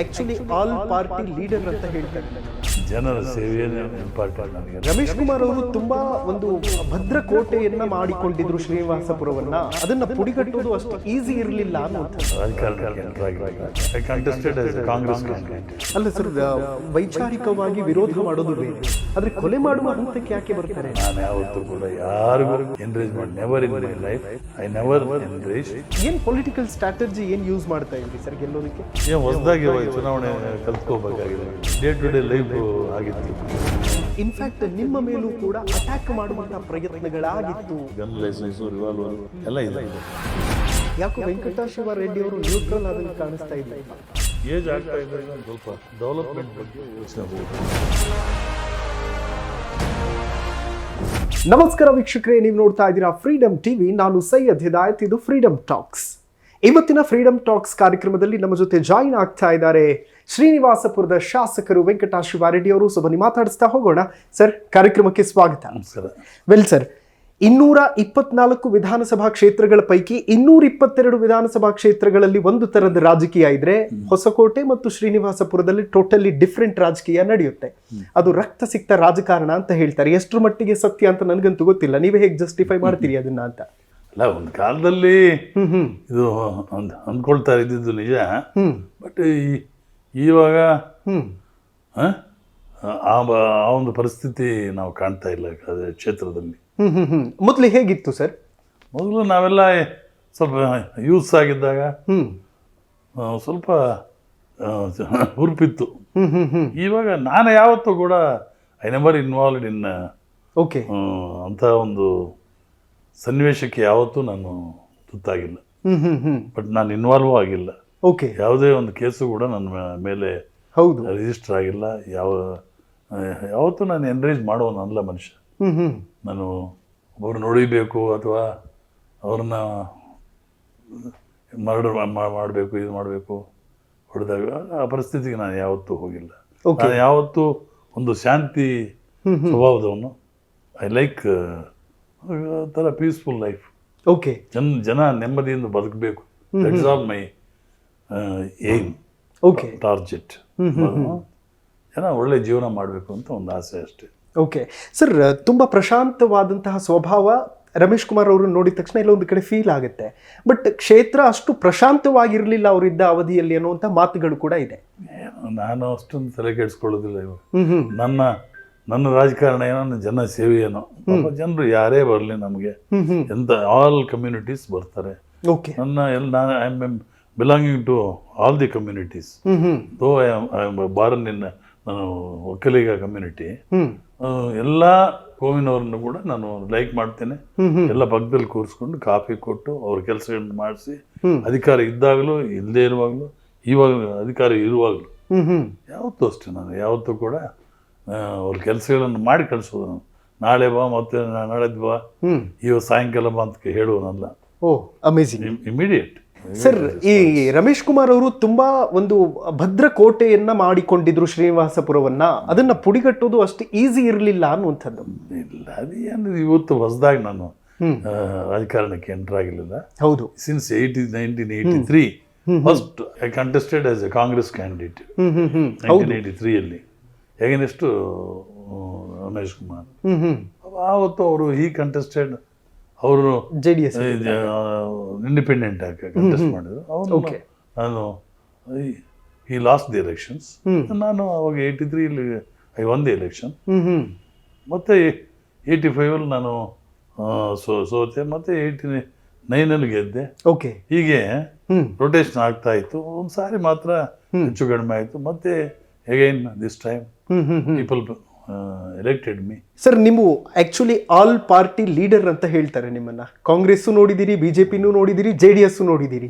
Actually all party leader ಅಂತ ಹೇಳ್ತಾರೆ. ಜನರ ಸೇವೆಯೇ ಇಂಪಾರ್ಟೆಂಟ್ ನನಗೆ. ರಮೇಶ್ ಕುಮಾರ್ ಅವರು ತುಂಬಾ ಒಂದು ಭದ್ರ ಕೋಟೆಯನ್ನ ಮಾಡಿಕೊಂಡಿದ್ರು ಶ್ರೀನಿವಾಸಪುರವನ್ನ. ಅದನ್ನ ಪುಡಿಗಟ್ಟೋದು ಅಷ್ಟು ಈಸಿ ಇರಲಿಲ್ಲ ಅನ್ನುವಂಥದ್ದು. ರಾಜಕಾರಣಕ್ಕೆ ಎಂಟರ್ ಆಗಿಲ್ಲ. I contested as a Congress candidate. ಅಲ್ಲ ಸರ್, ವೈಚಾರಿಕವಾಗಿ ವಿರೋಧ ಮಾಡೋದು ಬೇರೆ, ಆದ್ರೆ ಕೊಲೆ ಮಾಡುವ ಹಂತಕ್ಕೆ ಯಾಕೆ ಬರ್ತಾರೆ? ನಾನು ಯಾವತ್ತೂ ಕೂಡ ಯಾರಿಗೂ ಎನ್ಕರೇಜ್ ಮಾಡಿ never in my life I never encourage. ಏನ್ ಪೊಲಿಟಿಕಲ್ ಸ್ಟ್ರಾಟಜಿ ಏನ್ ಯೂಸ್ ಮಾಡ್ತಾ ಇದ್ರಿ ಸರ್ ಗೆಲ್ಲೋದಕ್ಕೆ? ಏನು ಹೊಸದಾಗಿ ಚುನಾವಣೆ ಕಲ್ತ್ಕೋಬೇಕಾಗಿದೆ. ಡೇ ಟು ಡೇ ಲೈಫ್ ಆಗಿತ್ತು. ಇನ್ಫ್ಯಾಕ್ಟ್ ನಿಮ್ಮ ಮೇಲೂ ಕೂಡ ಅಟ್ಯಾಕ್ ಮಾಡುವಂತಹ ಪ್ರಯತ್ನಗಳಾಗಿತ್ತು. ಗನ್ ಲೈಸೆನ್ಸ್, ರಿವಾಲ್ವರ್ ಎಲ್ಲ ಇದೆ. ಯಾಕೋ ವೆಂಕಟ ಶಿವ ರೆಡ್ಡಿ ಅವರು ನ್ಯೂಟ್ರಲ್ ಆದಂಗೆ ಕಾಣಿಸ್ತಾ ಇಲ್ಲ. ಏಜ್ ಆಗ್ತಾ ಇದೆ, ಸ್ವಲ್ಪ ಡೆವಲಪ್ಮೆಂಟ್ ಬಗ್ಗೆ ಯೋಚನೆ ಹೋಗುತ್ತೆ. ನಮಸ್ಕಾರ ವೀಕ್ಷಕರೇ, ನೀವು ನೋಡ್ತಾ ಇದ್ದೀರಾ ಫ್ರೀಡಮ್ ಟಿವಿ. ನಾನು ಸೈಯದ್ ಹಿದಾಯತ್, ಇದು ಫ್ರೀಡಮ್ ಟಾಕ್ಸ್. ಇವತ್ತಿನ ಫ್ರೀಡಮ್ ಟಾಕ್ಸ್ ಕಾರ್ಯಕ್ರಮದಲ್ಲಿ ನಮ್ಮ ಜೊತೆ ಜಾಯಿನ್ ಆಗ್ತಾ ಇದ್ದಾರೆ ಶ್ರೀನಿವಾಸಪುರದ ಶಾಸಕರು ವೆಂಕಟ ಶಿವಾರೆಡ್ಡಿ ಅವರು. ಸೊ ಬನ್ನಿ ಮಾತಾಡಿಸ್ತಾ ಹೋಗೋಣ. ಸರ್, ಕಾರ್ಯಕ್ರಮಕ್ಕೆ ಸ್ವಾಗತ. ನಮಸ್ಕಾರ. ವೆಲ್ ಸರ್, 224 ವಿಧಾನಸಭಾ ಕ್ಷೇತ್ರಗಳ ಪೈಕಿ 222 ವಿಧಾನಸಭಾ ಕ್ಷೇತ್ರಗಳಲ್ಲಿ ಒಂದು ತರದ ರಾಜಕೀಯ ಇದ್ರೆ, ಹೊಸಕೋಟೆ ಮತ್ತು ಶ್ರೀನಿವಾಸಪುರದಲ್ಲಿ ಟೋಟಲಿ ಡಿಫ್ರೆಂಟ್ ರಾಜಕೀಯ ನಡೆಯುತ್ತೆ. ಅದು ರಕ್ತ ಸಿಕ್ತ ರಾಜಕಾರಣ ಅಂತ ಹೇಳ್ತಾರೆ. ಎಷ್ಟರ ಮಟ್ಟಿಗೆ ಸತ್ಯ ಅಂತ ನನಗಂತೂ ಗೊತ್ತಿಲ್ಲ. ನೀವೇ ಹೇಗೆ ಜಸ್ಟಿಫೈ ಮಾಡ್ತೀರಿ ಅದನ್ನ ಅಂತ? ಅಲ್ಲ, ಒಂದು ಕಾಲದಲ್ಲಿ ಇದು ಅಂದ್ಕೊಳ್ತಾ ಇದ್ದಿದ್ದು ನಿಜ. ಬಟ್ ಇವಾಗ ಆ ಒಂದು ಪರಿಸ್ಥಿತಿ ನಾವು ಕಾಣ್ತಾ ಇಲ್ಲ ಕ್ಷೇತ್ರದಲ್ಲಿ. ಮೊದಲು ಹೇಗಿತ್ತು ಸರ್? ಮೊದಲು ನಾವೆಲ್ಲ ಸ್ವಲ್ಪ ಯೂಸ್ ಆಗಿದ್ದಾಗ ಸ್ವಲ್ಪ ಹುರುಪಿತ್ತು. ಇವಾಗ ನಾನು ಯಾವತ್ತೂ ಕೂಡ I never involved in okay ಅಂತ ಒಂದು ಸನ್ನಿವೇಶಕ್ಕೆ ಯಾವತ್ತೂ ನಾನು ತುತ್ತಾಗಿಲ್ಲ. ಬಟ್ ನಾನು ಇನ್ವಾಲ್ವ್ ಆಗಿಲ್ಲ. ಓಕೆ, ಯಾವುದೇ ಒಂದು ಕೇಸು ಕೂಡ ನನ್ನ ಮೇಲೆ ಹೌದು ರಿಜಿಸ್ಟರ್ ಆಗಿಲ್ಲ. ಯಾವತ್ತೂ ನಾನು ಎನ್ಕರೇಜ್ ಮಾಡುವನಲ್ಲ ಮನುಷ್ಯ. ನಾನು ಒಬ್ಬರು ನೋಡಿಬೇಕು ಅಥವಾ ಅವ್ರನ್ನ ಮರ್ಡರ್ ಮಾಡಬೇಕು, ಇದು ಮಾಡಬೇಕು ಹೊಡೆದಾಗ ಆ ಪರಿಸ್ಥಿತಿಗೆ ನಾನು ಯಾವತ್ತೂ ಹೋಗಿಲ್ಲ. ನಾನು ಯಾವತ್ತೂ ಒಂದು ಶಾಂತಿ ಸ್ವಭಾವದವನು. ಐ ಲೈಕ್ ಥರ ಪೀಸ್ಫುಲ್ ಲೈಫ್. ಓಕೆ, ಜನ ನೆಮ್ಮದಿಯಿಂದ ಬದುಕಬೇಕು. That is all my aim, okay, target. ಜನ ಒಳ್ಳೆ ಜೀವನ ಮಾಡಬೇಕು ಅಂತ ಒಂದು ಆಸೆ ಅಷ್ಟೇ. ಓಕೆ ಸರ್, ತುಂಬ ಪ್ರಶಾಂತವಾದಂತಹ ಸ್ವಭಾವ ರಮೇಶ್ ಕುಮಾರ್ ಅವರು ನೋಡಿದ ತಕ್ಷಣ ಇಲ್ಲೊಂದು ಕಡೆ ಫೀಲ್ ಆಗುತ್ತೆ. ಬಟ್ ಕ್ಷೇತ್ರ ಅಷ್ಟು ಪ್ರಶಾಂತವಾಗಿರಲಿಲ್ಲ ಅವರಿದ್ದ ಅವಧಿಯಲ್ಲಿ ಅನ್ನುವಂಥ ಮಾತುಗಳು ಕೂಡ ಇದೆ. ನಾನು ಅಷ್ಟೊಂದು ತಲೆ ಕೆಡಿಸ್ಕೊಳ್ಳೋದಿಲ್ಲ ಇವಾಗ. ನನ್ನ ರಾಜಕಾರಣ ಏನೋ, ಜನ ಸೇವೆ ಏನೋ. ಜನರು ಯಾರೇ ಬರಲಿ ನಮಗೆ, ಎಂತ ಆಲ್ ಕಮ್ಯುನಿಟೀಸ್ ಬರ್ತಾರೆ. ನಾನು I am belonging to all the communities. Though I am born in ನಾನು ಒಕ್ಕಲಿಗ ಕಮ್ಯುನಿಟಿ. ಎಲ್ಲ ಕೋವಿನವ್ರನ್ನು ಕೂಡ ನಾನು ಲೈಕ್ ಮಾಡ್ತೇನೆ. ಎಲ್ಲ ಪಕ್ಕದಲ್ಲಿ ಕೂರಿಸ್ಕೊಂಡು ಕಾಫಿ ಕೊಟ್ಟು ಅವ್ರ ಕೆಲಸಗಳನ್ನ ಮಾಡಿಸಿ, ಅಧಿಕಾರ ಇದ್ದಾಗಲೂ ಇಲ್ಲದೆ ಇರುವಾಗಲೂ, ಇವಾಗ ಅಧಿಕಾರ ಇರುವಾಗಲೂ ಯಾವತ್ತೂ ಅಷ್ಟೇ ನಾನು ಯಾವತ್ತೂ ಕೂಡ ಅವ್ರ ಕೆಲಸಗಳನ್ನು ಮಾಡಿ ಕಳಿಸೋದು. ನಾನು ನಾಳೆ ಬಾ, ಮತ್ತೆ ನಾಳೆದ್ ಬಾ, ಇವತ್ತು ಸಾಯಂಕಾಲ ಬಾ ಅಂತ ಹೇಳುವನಲ್ಲ. ಓ, ಅಮೇಜಿಂಗ್. ಇಮಿಡಿಯೇಟ್. ಸರ್, ಈ ರಮೇಶ್ ಕುಮಾರ್ ಅವರು ತುಂಬಾ ಒಂದು ಭದ್ರ ಕೋಟೆಯನ್ನ ಮಾಡಿಕೊಂಡಿದ್ರು ಶ್ರೀನಿವಾಸಪುರವನ್ನ. ಅದನ್ನ ಪುಡಿಗಟ್ಟೋದು ಅಷ್ಟು ಈಸಿ ಇರಲಿಲ್ಲ ಅನ್ನುವಂಥದ್ದು. ಇಲ್ಲ, ಅದೇನು ಇವತ್ತು ಹೊಸದಾಗಿ ನಾನು ರಾಜಕಾರಣಕ್ಕೆ ಎಂಟರ್ ಆಗಿರಲಿಲ್ಲ. ಹೌದು, since 1983 first I contested as a Congress candidate 1983 ಹೇಗೇನೆಷ್ಟು ರಮೇಶ್ ಕುಮಾರ್. ಆವತ್ತು ಅವರು ಈ ಕಂಟೆಸ್ಟೆಡ್, ಅವರು JDS ಇಂಡಿಪೆಂಡೆಂಟ್ ಆಗಿ ಕಂಟೆಸ್ಟ್ ಮಾಡಿದ್ರು. ಅವರು ನಾನು ಈ ಲಾಸ್ಟ್ ದಿ ಎಲೆಕ್ಷನ್ಸ್. ನಾನು ಅವಾಗ 83 ಐ ವನ್ ದಿ ಎಲೆಕ್ಷನ್. ಮತ್ತೆ 85 ನಾನು ಸೋತೆ, ಮತ್ತೆ 89 ಗೆದ್ದೆ. ಓಕೆ, ಹೀಗೆ ರೊಟೇಷನ್ ಆಗ್ತಾ ಇತ್ತು. ಒಂದು ಸಾರಿ ಮಾತ್ರ ಹೆಚ್ಚು ಕಡಿಮೆ ಆಯಿತು. ಮತ್ತೆ again this time people elected me. Sir, ನೀವು ಆಕ್ಚುಲಿ ಆಲ್ ಪಾರ್ಟಿ ಲೀಡರ್ ಅಂತ ಹೇಳ್ತಾರೆ ನಿಮ್ಮನ್ನ. ಕಾಂಗ್ರೆಸ್ಸು ನೋಡಿದಿರಿ, ಬಿಜೆಪಿನೂ ನೋಡಿದಿರಿ, JDS ನೋಡಿದಿರಿ.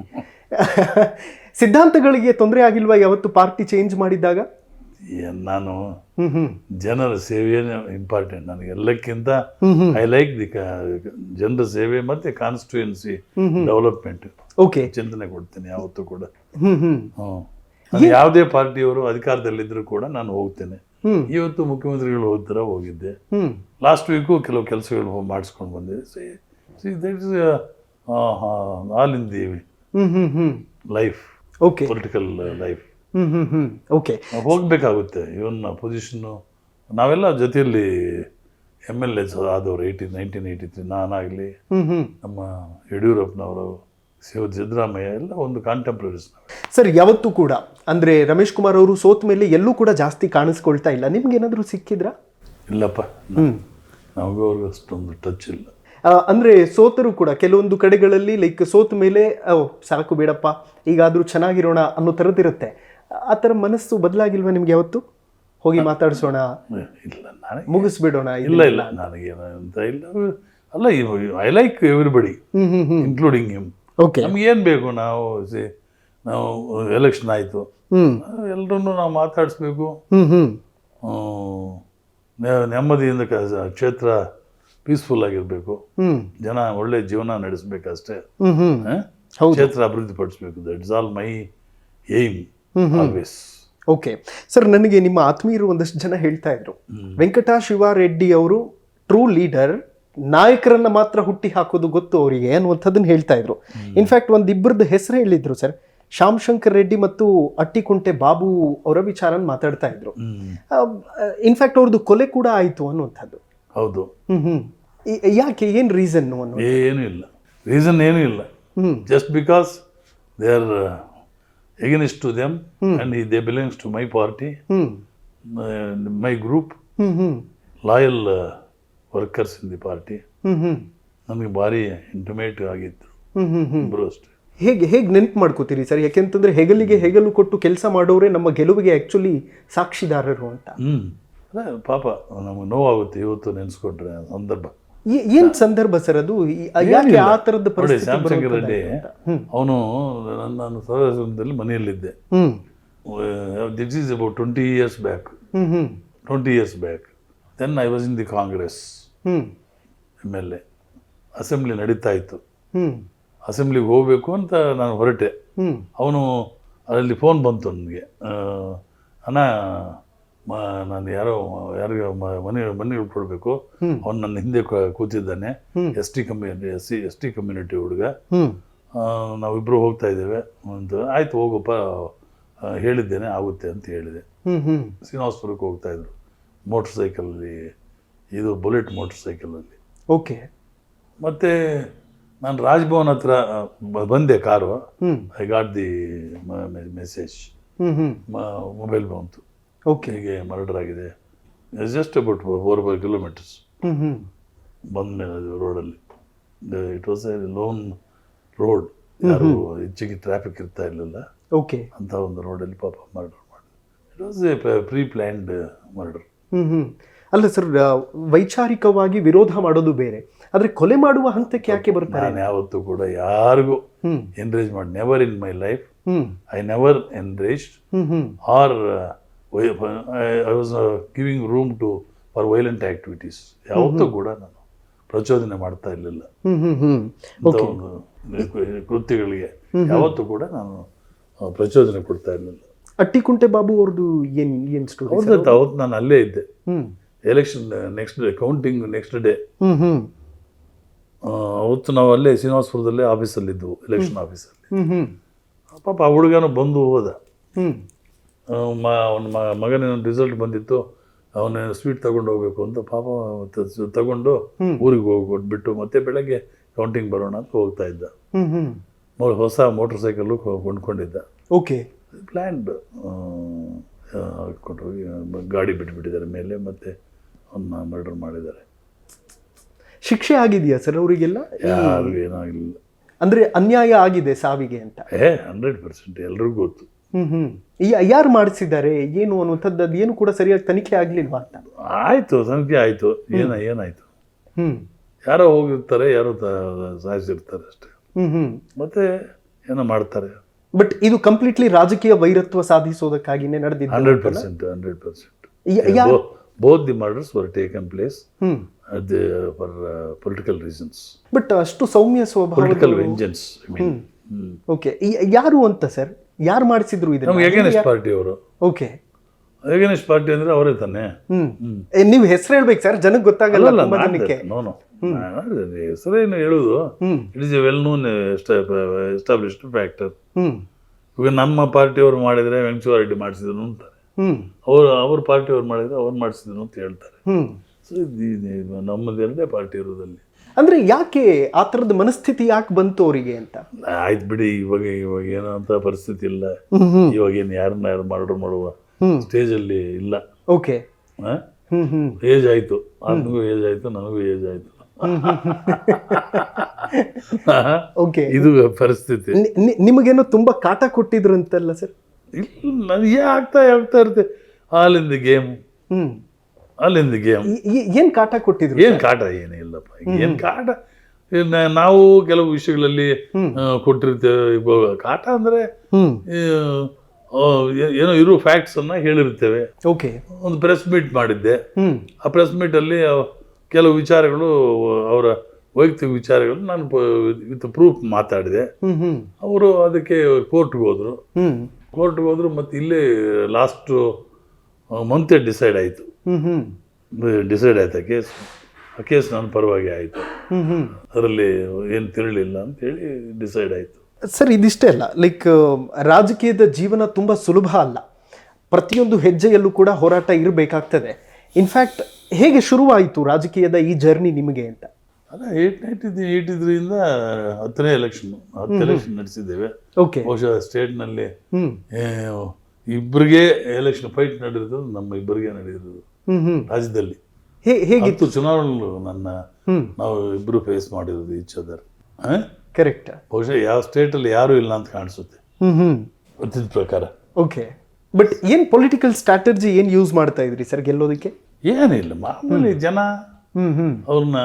ಸಿದ್ಧಾಂತಗಳಿಗೆ ತೊಂದರೆ ಆಗಿಲ್ವಾ ಯಾವತ್ತು ಪಾರ್ಟಿ ಚೇಂಜ್ ಮಾಡಿದ್ದಾಗ? ನಾನು ಜನರ ಸೇವೆಯೇ ಇಂಪಾರ್ಟೆಂಟ್ ನನಗೆ ಎಲ್ಲಕ್ಕಿಂತ. ಐ ಲೈಕ್ ದಿ ಜನರ ಸೇವೆ ಮತ್ತೆ ಕಾನ್ಸ್ಟಿಟ್ಯೂಯೆನ್ಸಿ ಡೆವಲಪ್ಮೆಂಟ್. ಓಕೆ, ಚಿಂತನೆ ಕೊಡ್ತೇನೆ ಯಾವತ್ತೂ ಕೂಡ. ಯಾವುದೇ ಪಾರ್ಟಿಯವರು ಅಧಿಕಾರದಲ್ಲಿದ್ರು ಕೂಡ ನಾನು ಹೋಗ್ತೇನೆ. ಇವತ್ತು ಮುಖ್ಯಮಂತ್ರಿಗಳು ಹೋಗ್ತಾರ ಹೋಗಿದ್ದೆ. ಲಾಸ್ಟ್ ವೀಕು ಕೆಲವು ಕೆಲಸಗಳು ಮಾಡಿಸ್ಕೊಂಡು ಬಂದೆ. That is all in the life, political life. Okay. ಹೋಗ್ಬೇಕಾಗುತ್ತೆ. ಇವನ್ ಪೊಸಿಷನ್ನು ನಾವೆಲ್ಲ ಜೊತೆಯಲ್ಲಿ MLAs ಆದವರು 1983 ನಾನಾಗಲಿ, ನಮ್ಮ ಯಡಿಯೂರಪ್ಪನವರು, ಸಿದ್ದರಾಮಯ್ಯ ಎಲ್ಲ ಒಂದು ಕಾಂಟೆಂಪ್ರರೀಸ್. ಸರ್ ಯಾವತ್ತೂ ಕೂಡ ಅಂದ್ರೆ ರಮೇಶ್ ಕುಮಾರ್ ಅವರು ಸೋತ ಮೇಲೆ ಎಲ್ಲೂ ಕೂಡ ಜಾಸ್ತಿ ಕಾಣಿಸ್ಕೊಳ್ತಾ ಇಲ್ಲ. ನಿಮ್ಗೆ ಏನಾದರೂ ಸಿಕ್ಕಿದ್ರಾ? ಇಲ್ಲಪ್ಪ, ನಮಗೂ ಅವ್ರಿಗೆ ಅಷ್ಟೊಂದು ಟಚ್ ಇಲ್ಲ. ಅಂದ್ರೆ ಸೋತರು ಕೂಡ ಕೆಲವೊಂದು ಕಡೆಗಳಲ್ಲಿ ಲೈಕ್ ಸೋತ ಮೇಲೆ ಸಾಕು ಬೇಡಪ್ಪ ಈಗಾದ್ರೂ ಚೆನ್ನಾಗಿರೋಣ ಅನ್ನೋ ಥರದ್ದಿರುತ್ತೆ. ಆ ಥರ ಮನಸ್ಸು ಬದಲಾಗಿಲ್ವಾ ನಿಮ್ಗೆ ಯಾವತ್ತು? ಹೋಗಿ ಮಾತಾಡ್ಸೋಣ, ಇಲ್ಲ ನನಗೆ ಮುಗಿಸ್ಬಿಡೋಣ? ಇಲ್ಲ ನನಗೇನು ಅಂತ ಇಲ್ಲ. ಅಲ್ಲ, I like everybody including him. Okay. ನಮ್ಗೆ ಏನು ಬೇಕು, ನಾವು ಎಲೆಕ್ಷನ್ ಆಯಿತು, ಎಲ್ಲರೂ ನಾವು ಮಾತಾಡಿಸ್ಬೇಕು, ನೆಮ್ಮದಿಯಿಂದ ಕ್ಷೇತ್ರ ಪೀಸ್ಫುಲ್ ಆಗಿರ್ಬೇಕು, ಜನ ಒಳ್ಳೆ ಜೀವನ ನಡೆಸಬೇಕಷ್ಟೇ, ಕ್ಷೇತ್ರ ಅಭಿವೃದ್ಧಿ ಪಡಿಸ್ಬೇಕು. That is all my aim always. Okay sir, ನನಗೆ ನಿಮ್ಮ ಆತ್ಮೀಯರು ಒಂದಷ್ಟು ಜನ ಹೇಳ್ತಾ ಇದ್ರು, ವೆಂಕಟ ಶಿವಾರೆಡ್ಡಿ ಅವರು ಟ್ರೂ ಲೀಡರ್, ನಾಯಕರನ್ನ ಮಾತ್ರ ಹುಟ್ಟಿ ಹಾಕೋದು ಗೊತ್ತು ಅವರಿಗೆ ಅನ್ನುವಂಥದ್ದನ್ನು ಹೇಳ್ತಾ ಇದ್ರು. ಇನ್ಫ್ಯಾಕ್ಟ್ ಒಂದಿಬ್ಬರದ್ದು ಹೆಸರು ಹೇಳಿದ್ರು ಸರ್, ಶ್ಯಾಮ್ ಶಂಕರ್ ರೆಡ್ಡಿ ಮತ್ತು ಅಟ್ಟಿಕುಂಟೆ ಬಾಬು ಅವರ ವಿಚಾರ ಮಾತಾಡ್ತಾ ಇದ್ರು. ಇನ್ಫ್ಯಾಕ್ಟ್ ಅವ್ರದ್ದು ಕೊಲೆ ಕೂಡ ಆಯಿತು ಅನ್ನುವಂಥದ್ದು. ಹೌದು. ಯಾಕೆ, ಏನು ರೀಸನ್? ಏನೂ ಇಲ್ಲ, ರೀಸನ್ ಏನೂ ಇಲ್ಲ. Just because they are against to them and they belongs to my party, my group, loyal workers in the party. ನಮಗೆ ಭಾರಿ ಇಂಟಿಮೇಟ್ ಆಗಿತ್ತು ಇಬ್ಬರು ಅಷ್ಟೇ. ಹೇಗೆ ನೆನ್ಪು ಮಾಡ್ಕೋತೀರಿ ಸರ್? ಯಾಕೆಂತಂದ್ರೆ ಹೆಗಲಿಗೆ ಹೆಗಲು ಕೊಟ್ಟು ಕೆಲಸ ಮಾಡೋರೆ ನಮ್ಮ ಗೆಲುವಿಗೆ ಆಕ್ಚುಲಿ ಸಾಕ್ಷಿದಾರರು ಅಂತ. ಅದೇ ಪಾಪ ನಮಗೆ ನೋವಾಗುತ್ತೆ ಇವತ್ತು ನೆನೆಸ್ಕೊಂಡ್ರೆ. ಸಂದರ್ಭ ಏನ್ ಸಂದರ್ಭ ಸರ್ ಅದು? ಯಾಕೆ ಆ ತರದ ಪರಿಸ್ಥಿತಿ? ಶ್ಯಾಮ್ ಶಂಕರ್ ರೆಡ್ಡಿ ಅವನು, ನಾನು ಸದಾಶಿವದಲ್ಲಿ ಮನೆಯಲ್ಲಿದ್ದೆ. This is about 20 years back. 20 years back. Then I was in the Congress MLA. Assembly ನಡೀತಾ ಇತ್ತು. ಅಸೆಂಬ್ಲಿಗೆ ಹೋಗ್ಬೇಕು ಅಂತ ನಾನು ಹೊರಟೆ. ಅವನು ಅಲ್ಲಿ ಫೋನ್ ಬಂತು ನನಗೆ, ಅಣ್ಣ ನಾನು ಯಾರಿಗೆ ಮನೆಗೆ ಕೊಡಬೇಕು, ಅವ್ನು ನನ್ನ ಹಿಂದೆ ಕೂತಿದ್ದಾನೆ, ಎಸ್ ಟಿ ಕಮ್ಯುನಿಟಿ ಹುಡುಗ, ನಾವಿಬ್ಬರು ಹೋಗ್ತಾ ಇದ್ದೇವೆ ಅಂತ. ಆಯ್ತು ಹೋಗಪ್ಪ, ಹೇಳಿದ್ದೇನೆ ಆಗುತ್ತೆ ಅಂತ ಹೇಳಿದೆ. ಶ್ರೀನಿವಾಸಪುರಕ್ಕೆ ಹೋಗ್ತಾ ಇದ್ರು ಮೋಟರ್ ಸೈಕಲಲ್ಲಿ, ಇದು ಬುಲೆಟ್ ಮೋಟರ್ ಸೈಕಲಲ್ಲಿ. ಓಕೆ. ಮತ್ತೆ ನಾನು ರಾಜ್ಭವನ್ ಹತ್ರ ಬಂದೆ car. I got the message, mobile ಬಂತು, ಹೀಗೆ ಮರ್ಡರ್ ಆಗಿದೆ. ಜಸ್ಟ್ ಅಬೌಟ್ 4-5 kilometers ಬಂದ ಮೇಲೆ ರೋಡಲ್ಲಿ. It was A loan road, ಯಾರು ಹೆಚ್ಚಿಗೆ ಟ್ರಾಫಿಕ್ ಇರ್ತಾ ಇರಲಿಲ್ಲ. ಓಕೆ. ಅಂತ ಒಂದು ರೋಡಲ್ಲಿ ಪಾಪ ಮರ್ಡರ್ ಮಾಡಿದ್ರು. It was a pre planned murder. ಅಲ್ಲ ಸರ್, ವೈಚಾರಿಕವಾಗಿ ವಿರೋಧ ಮಾಡೋದು ಬೇರೆ, ಆದ್ರೆ ಕೊಲೆ ಮಾಡುವ ಹಂತಕ್ಕೆ ಯಾಕೆ ಬರ್ತಾರೆ? ನಾನು ಯಾವತ್ತೂ ಕೂಡ ಯಾರಿಗೂ ಎನ್ಕರೇಜ್ ಮಾಡಿ, never in my life I never encouraged or I was giving room for violent activities. ಯಾವತ್ತೂ ಕೂಡ ನಾನು ಪ್ರಚೋದನೆ ಮಾಡ್ತಾ ಇರಲಿಲ್ಲ ಒಂದು ಕೃತ್ಯಗಳಿಗೆ. ಯಾವತ್ತೂ ಕೂಡ ನಾನು ಪ್ರಚೋದನೆ ಕೊಡ್ತಾ ಇರಲಿಲ್ಲ. ಅಟ್ಟಿಕುಂಟೆ ಬಾಬು ಅವ್ರದ್ದು ಏನ್ ಸ್ಟೋರಿ? ಅವತ್ತು ನಾನು ಅಲ್ಲೇ ಇದ್ದೆ. Election next day, counting next day. ಅವತ್ತು ನಾವು ಅಲ್ಲೇ ಶ್ರೀನಿವಾಸಪುರದಲ್ಲೇ ಆಫೀಸಲ್ಲಿ ಇದ್ವು, ಎಲೆಕ್ಷನ್ ಆಫೀಸಲ್ಲಿ. ಪಾಪ ಆ ಹುಡುಗನೂ ಬಂದು ಹೋದ. ಅವನ ಮಗನ ರಿಸಲ್ಟ್ ಬಂದಿತ್ತು, ಅವನ ಸ್ವೀಟ್ ತಗೊಂಡು ಹೋಗ್ಬೇಕು ಅಂತ ಪಾಪ ತಗೊಂಡು ಊರಿಗೆ ಹೋಗ್ಬಿಟ್ಟು ಮತ್ತೆ ಬೆಳಗ್ಗೆ ಕೌಂಟಿಂಗ್ ಬರೋಣ ಅಂತ ಹೋಗ್ತಾ ಇದ್ದ. ಹೊಸ ಮೋಟರ್ ಸೈಕಲ್ಲು ಕೊಂಡ್ಕೊಂಡಿದ್ದ. ಓಕೆ. ಪ್ಲ್ಯಾಂಡ್ ಹಾಕ್ಕೊಂಡು ಹೋಗಿ ಗಾಡಿ ಬಿಟ್ಬಿಟ್ಟಿದ್ದಾರೆ ಮೇಲೆ, ಮತ್ತೆ ಅವನ್ನ ಮರ್ಡರ್ ಮಾಡಿದ್ದಾರೆ. ಶಿಕ್ಷೆ ಆಗಿದೆಯಾ ಸರ್ ಅವರಿಗೆಲ್ಲ? ಯಾರಿಗೂ ಏನಾಗಲಿಲ್ಲ. ಅಂದ್ರೆ ಅನ್ಯಾಯ ಆಗಿದೆ ಸಾವಿಗೆ ಅಂತ? 100% ಎಲ್ರಿಗೂ ಗೊತ್ತು. ಯಾರು ಮಾಡಿಸಿದ್ದಾರೆ ಏನು ಅನ್ನುವಂಥದ್ದು ಅದು ಏನು ಕೂಡ ಸರಿಯಾಗಿ ತನಿಖೆ ಆಗ್ಲಿಲ್ವಾ ಅಂತ? ಆಯ್ತು, ತನಿಖೆ ಆಯ್ತು. ಏನಾಯ್ತು, ಯಾರೋ ಹೋಗಿರ್ತಾರೆ, ಯಾರೋ ಸಾಯಿಸಿರ್ತಾರೆ ಅಷ್ಟೇ, ಮತ್ತೆ ಏನೋ ಮಾಡ್ತಾರೆ. ಬಟ್ ಇದು ಕಂಪ್ಲೀಟ್ಲಿ ರಾಜಕೀಯ ವೈರತ್ವ ಸಾಧಿಸೋದಕ್ಕಾಗಿನೇ ನಡೆದಿದೆ. 100%. Both the murders were taken place for political reasons. But ಅಷ್ಟು ಸೌಮ್ಯ ಸ್ವಭಾವ, political vengeance, I mean. Okay. ಯಾರು ಅಂತ ಸರ್, ಯಾರು ಮಾಡಿಸಿದ್ರು ಇದನ್ನ? ನಮ್ಗೆ ಎಗೇನೆಸ್ಟ್ ಪಾರ್ಟಿ ಅವರು. ಓಕೆ. ಎಗೇನೆಸ್ಟ್ ಪಾರ್ಟಿ ಅಂದ್ರೆ ಅವರೇ ತಾನೆ. ನೀವು ಹೆಸರು ಹೇಳ್ಬೇಕು ಸರ್, ಜನಕ್ಕೆ ಗೊತ್ತಾಗಲ್ಲ ತುಂಬಾ ಜನಕ್ಕೆ. ನೋನು ಹೆಸರೇನು ಹೇಳುದು, it is A well known established factor. ಇವಾಗ ನಮ್ಮ ಪಾರ್ಟಿಯವ್ರು ಮಾಡಿದರೆ ವೆಂಕಟೇಶ್ವರ ಮಾಡಿಸಿದ್ರು ಅಂತಾರೆ, ಅವ್ರ ಪಾರ್ಟಿಯವ್ರು ಮಾಡಿದರೆ ಅವ್ರು ಮಾಡಿಸಿದ್ರು ಅಂತ ಹೇಳ್ತಾರೆ. ಸೊ ನಮ್ಮದೆರಡೇ ಪಾರ್ಟಿ ಇರೋದಲ್ಲಿ. ಅಂದ್ರೆ ಯಾಕೆ ಆ ಥರದ ಮನಸ್ಥಿತಿ ಯಾಕೆ ಬಂತು ಅವರಿಗೆ ಅಂತ? ಆಯ್ತು ಬಿಡಿ, ಇವಾಗ ಏನೋ ಅಂತ ಪರಿಸ್ಥಿತಿ ಇಲ್ಲ. ಇವಾಗ ಏನು ಯಾರನ್ನ ಯಾರು ಮರ್ಡರ್ ಮಾಡುವ ಸ್ಟೇಜಲ್ಲಿ ಇಲ್ಲ. ಓಕೆ, ಏಜ್ ಆಯ್ತು, ನನಗೂ ಏಜ್ ಆಯ್ತು, ನನಗೂ ಏಜ್ ಆಯ್ತು. ಓಕೆ, ಇದು ಪರಿಸ್ಥಿತಿ. ನಿಮಗೇನೋ ತುಂಬಾ ಕಾಟ ಕೊಟ್ಟಿದ್ರು ಅಂತಲ್ಲ ಸರ್? ಇಲ್ಲ, ನನಗೆ ಆಗ್ತಾ ಇರುತ್ತೆ. All the game. ಏನ್ ಕಾಟ ಕೊಟ್ಟಿದ್ರು? ಏನ್ ಕಾಟ ಏನೇ ಇಲ್ಲಪ್ಪ. ಏನ್ ಕಾಟ, ನಾವು ಕೆಲವು ವಿಷಯಗಳಲ್ಲಿ ಕೊಟ್ಟಿರ್ತೇವೆ. ಕಾಟ ಅಂದ್ರೆ ಏನೋ ಇರೋ ಫ್ಯಾಕ್ಟ್ಸ್ ಅನ್ನ ಹೇಳಿರ್ತೇವೆ. ಓಕೆ, ಒಂದು ಪ್ರೆಸ್ ಮೀಟ್ ಮಾಡಿದ್ದೆ. ಆ ಪ್ರೆಸ್ ಮೀಟ್ ಅಲ್ಲಿ ಕೆಲವು ವಿಚಾರಗಳು, ಅವರ ವೈಯಕ್ತಿಕ ವಿಚಾರಗಳು ನಾನು ವಿತ್ ಪ್ರೂಫ್ ಮಾತಾಡಿದೆ. ಅವರು ಅದಕ್ಕೆ ಕೋರ್ಟ್ಗೆ ಹೋದ್ರು. ಮತ್ತೆ ಇಲ್ಲೇ ಲಾಸ್ಟ್ ಮಂತ್ ಡಿಸೈಡ್ ಆಯ್ತು. ಆ ಕೇಸ್ ನನ್ನ ಪರವಾಗಿ ಆಯಿತು. ಅದರಲ್ಲಿ ಏನು ತಿರಳಿಲ್ಲ ಅಂತೇಳಿ ಡಿಸೈಡ್ ಆಯಿತು. ಸರ್, ಇದಿಷ್ಟೇ ಅಲ್ಲ, ಲೈಕ್ ರಾಜಕೀಯದ ಜೀವನ ತುಂಬ ಸುಲಭ ಅಲ್ಲ. ಪ್ರತಿಯೊಂದು ಹೆಜ್ಜೆಯಲ್ಲೂ ಕೂಡ ಹೋರಾಟ ಇರಬೇಕಾಗ್ತದೆ. ಇನ್ಫ್ಯಾಕ್ಟ್ ಹೇಗೆ ಶುರುವಾಯಿತು ರಾಜಕೀಯದ ಈ ಜರ್ನಿ ನಿಮಗೆ ಅಂತ? ಅಲ್ಲ, 83 10ನೇ ಎಲೆಕ್ಷನ್ ನಡೆಸಿದ್ದೇವೆ. ಓಕೆ, ಬಹುಶಃ ಸ್ಟೇಟ್ನಲ್ಲಿ ಇಬ್ಬರಿಗೆ ಎಲೆಕ್ಷನ್ ಫೈಟ್ ನಡೆದಿರೋದು ನಮ್ಮ ಇಬ್ಬರಿಗೆ ನಡೆದಿರೋದು ರಾಜ್ಯದಲ್ಲಿ. ಹೇಗಿತ್ತು ಚುನಾವಣೆಗಳು? ನಾವು ಇಬ್ರು ಫೇಸ್ ಮಾಡಿರೋದು ಈಚ್ ಅದರ್. ಕರೆಕ್ಟ್. ಬಹುಶಃ ಯಾವ ಸ್ಟೇಟಲ್ಲಿ ಯಾರು ಇಲ್ಲ ಅಂತ ಕಾಣಿಸುತ್ತೆ ಗೊತ್ತಿದ್ದ ಪ್ರಕಾರ. ಓಕೆ, ಬಟ್ ಏನ್ ಪೊಲಿಟಿಕಲ್ ಸ್ಟ್ರಾಟಜಿ ಏನ್ ಯೂಸ್ ಮಾಡ್ತಾ ಇದ್ರಿ ಸರ್ ಗೆಲ್ಲೋದಕ್ಕೆ? ಏನಿಲ್ಲ, ಮಾಮೂಲಿ ಜನ ಅವ್ರನ್ನ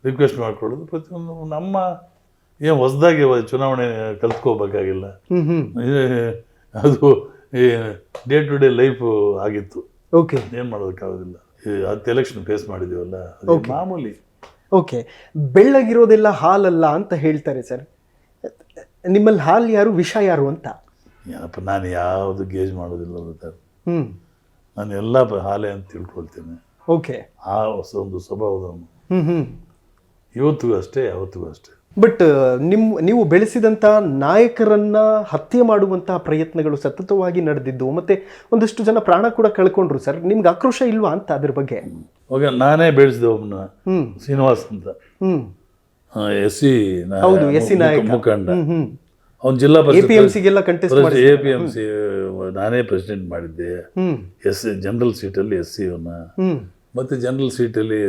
ರಿಕ್ವೆಸ್ಟ್ ಮಾಡ್ಕೊಳ್ಳೋದು. ಪ್ರತಿಯೊಂದು ನಮ್ಮ ಏನು ಹೊಸದಾಗಿ ಚುನಾವಣೆ ಕಲ್ತ್ಕೋಬೇಕಾಗಿಲ್ಲ. ಅದು ಡೇ ಟು ಡೇ ಲೈಫ್ ಆಗಿತ್ತು. ಓಕೆ, ಏನು ಮಾಡೋದಕ್ಕಾಗೋದಿಲ್ಲ. ಅದು ಎಲೆಕ್ಷನ್ ಫೇಸ್ ಮಾಡಿದೀವಲ್ಲ, ಮಾಮೂಲಿ. ಓಕೆ, ಬೆಳ್ಳಗಿರೋದೆಲ್ಲ ಹಾಲಲ್ಲ ಅಂತ ಹೇಳ್ತಾರೆ ಸರ್. ನಿಮ್ಮಲ್ಲಿ ಹಾಲು ಯಾರು, ವಿಷ ಯಾರು ಅಂತ? ಏನಪ್ಪ, ನಾನು ಯಾವುದು ಗೇಜ್ ಮಾಡೋದಿಲ್ಲ ಗೊತ್ತಾಗ. ನಾನು ಎಲ್ಲ ಹಾಲೆ ಅಂತ ತಿಳ್ಕೊಳ್ತೇನೆ. ಓಕೆ, ಆ ಒಂದು ಸ್ವಭಾವದವನು ಇವತ್ತಿಗೂ ಅಷ್ಟೇ, ಯಾವತ್ತಿಗೂ ಅಷ್ಟೇ. ಬಟ್ ನೀವು ಬೆಳೆಸಿದಂಥ ನಾಯಕರನ್ನ ಹತ್ಯೆ ಮಾಡುವಂತಹ ಪ್ರಯತ್ನಗಳು ಸತತವಾಗಿ ನಡೆದಿದ್ದು, ಮತ್ತೆ ಒಂದಷ್ಟು ಜನ ಪ್ರಾಣ ಕೂಡ ಕಳ್ಕೊಂಡ್ರು ಸರ್. ನಿಮ್ಗೆ ಆಕ್ರೋಶ ಇಲ್ವಾ ಅಂತ ಅದ್ರ ಬಗ್ಗೆ? ಇವಾಗ ನಾನೇ ಬೆಳೆಸಿದೆ ಒಬ್ಬನ, ಶ್ರೀನಿವಾಸ್ ಅಂತ, SC ಮುಖಂಡ. ಅವ್ನು ಜಿಲ್ಲಾ APMC ನಾನೇ ಪ್ರೆಸಿಡೆಂಟ್ ಮಾಡಿದ್ದೆ. ಜನರಲ್ ಸೀಟಲ್ಲಿ SC ಅವನ್ನ, ಮತ್ತೆ ಜನರಲ್ ಸೀಟಲ್ಲಿ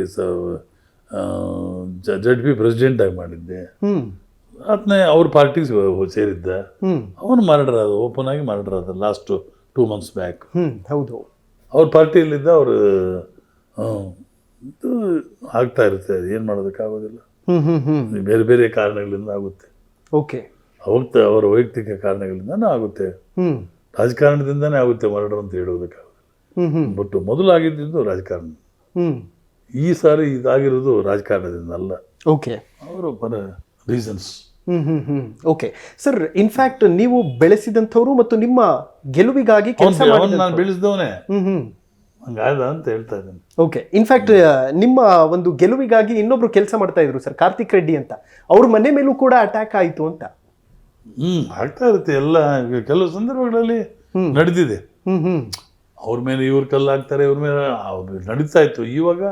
ZP ಪ್ರೆಸಿಡೆಂಟ್ ಆಗಿ ಮಾಡಿದ್ದೆ. ಅದನ್ನೇ ಅವ್ರ ಪಾರ್ಟಿಗೆ ಸೇರಿದ್ದ. ಅವನು ಮರ್ಡರ್ ಆದ, ಓಪನ್ ಆಗಿ ಮರ್ಡರ್ ಆದ ಲಾಸ್ಟ್ 2 months ಬ್ಯಾಕ್. ಹೌದು, ಅವ್ರ ಪಾರ್ಟಿಯಲ್ಲಿದ್ದ. ಅವರು ಇದು ಆಗ್ತಾ ಇರುತ್ತೆ, ಏನು ಮಾಡೋದಕ್ಕಾಗೋದಿಲ್ಲ. ಬೇರೆ ಬೇರೆ ಕಾರಣಗಳಿಂದ ಆಗುತ್ತೆ. ಓಕೆ, ಅವರ ವೈಯಕ್ತಿಕ ಕಾರಣಗಳಿಂದನೂ ಆಗುತ್ತೆ, ರಾಜಕಾರಣದಿಂದನೇ ಆಗುತ್ತೆ ಮರ್ಡರ್ ಅಂತ ಹೇಳೋದಕ್ಕಾಗೋದಿಲ್ಲ. ಬಟ್ ಮೊದಲಾಗಿದ್ದು ರಾಜಕಾರಣ. ಈ ಸಾರಿ ಇದಾಗಿರೋದು ರಾಜಕಾರಣದಿಂದ ಅಲ್ಲ. ಓಕೆ, ಅವರು ಪರ ರೀಸನ್ಸ್. ಓಕೆ ಸರ್, ಇನ್ಫ್ಯಾಕ್ಟ್ ನೀವು ಬೆಳೆಸಿದಂಥವ್ರು ಮತ್ತು ನಿಮ್ಮ ಗೆಲುವಿಗಾಗಿ ನಾನು ಬೆಳೆಸಿದವನೇ ಹಂಗಾದ ಅಂತ ಹೇಳ್ತಾ ಇದ್ದೇನೆ. ಓಕೆ, ಇನ್ಫ್ಯಾಕ್ಟ್ ನಿಮ್ಮ ಒಂದು ಗೆಲುವಿಗಾಗಿ ಇನ್ನೊಬ್ರು ಕೆಲಸ ಮಾಡ್ತಾ ಇದ್ರು ಸರ್, ಕಾರ್ತಿಕ್ ರೆಡ್ಡಿ ಅಂತ. ಅವ್ರ ಮನೆ ಮೇಲೂ ಕೂಡ ಅಟ್ಯಾಕ್ ಆಯಿತು ಅಂತ. ಆಗ್ತಾ ಇರುತ್ತೆ ಎಲ್ಲ. ಕೆಲವು ಸಂದರ್ಭಗಳಲ್ಲಿ ನಡೆದಿದೆ. ಅವ್ರ ಮೇಲೆ ಇವ್ರ ಕಲ್ಲಾಗ್ತಾರೆ, ಇವ್ರ ಮೇಲೆ ನಡೀತಾ ಇತ್ತು. ಇವಾಗ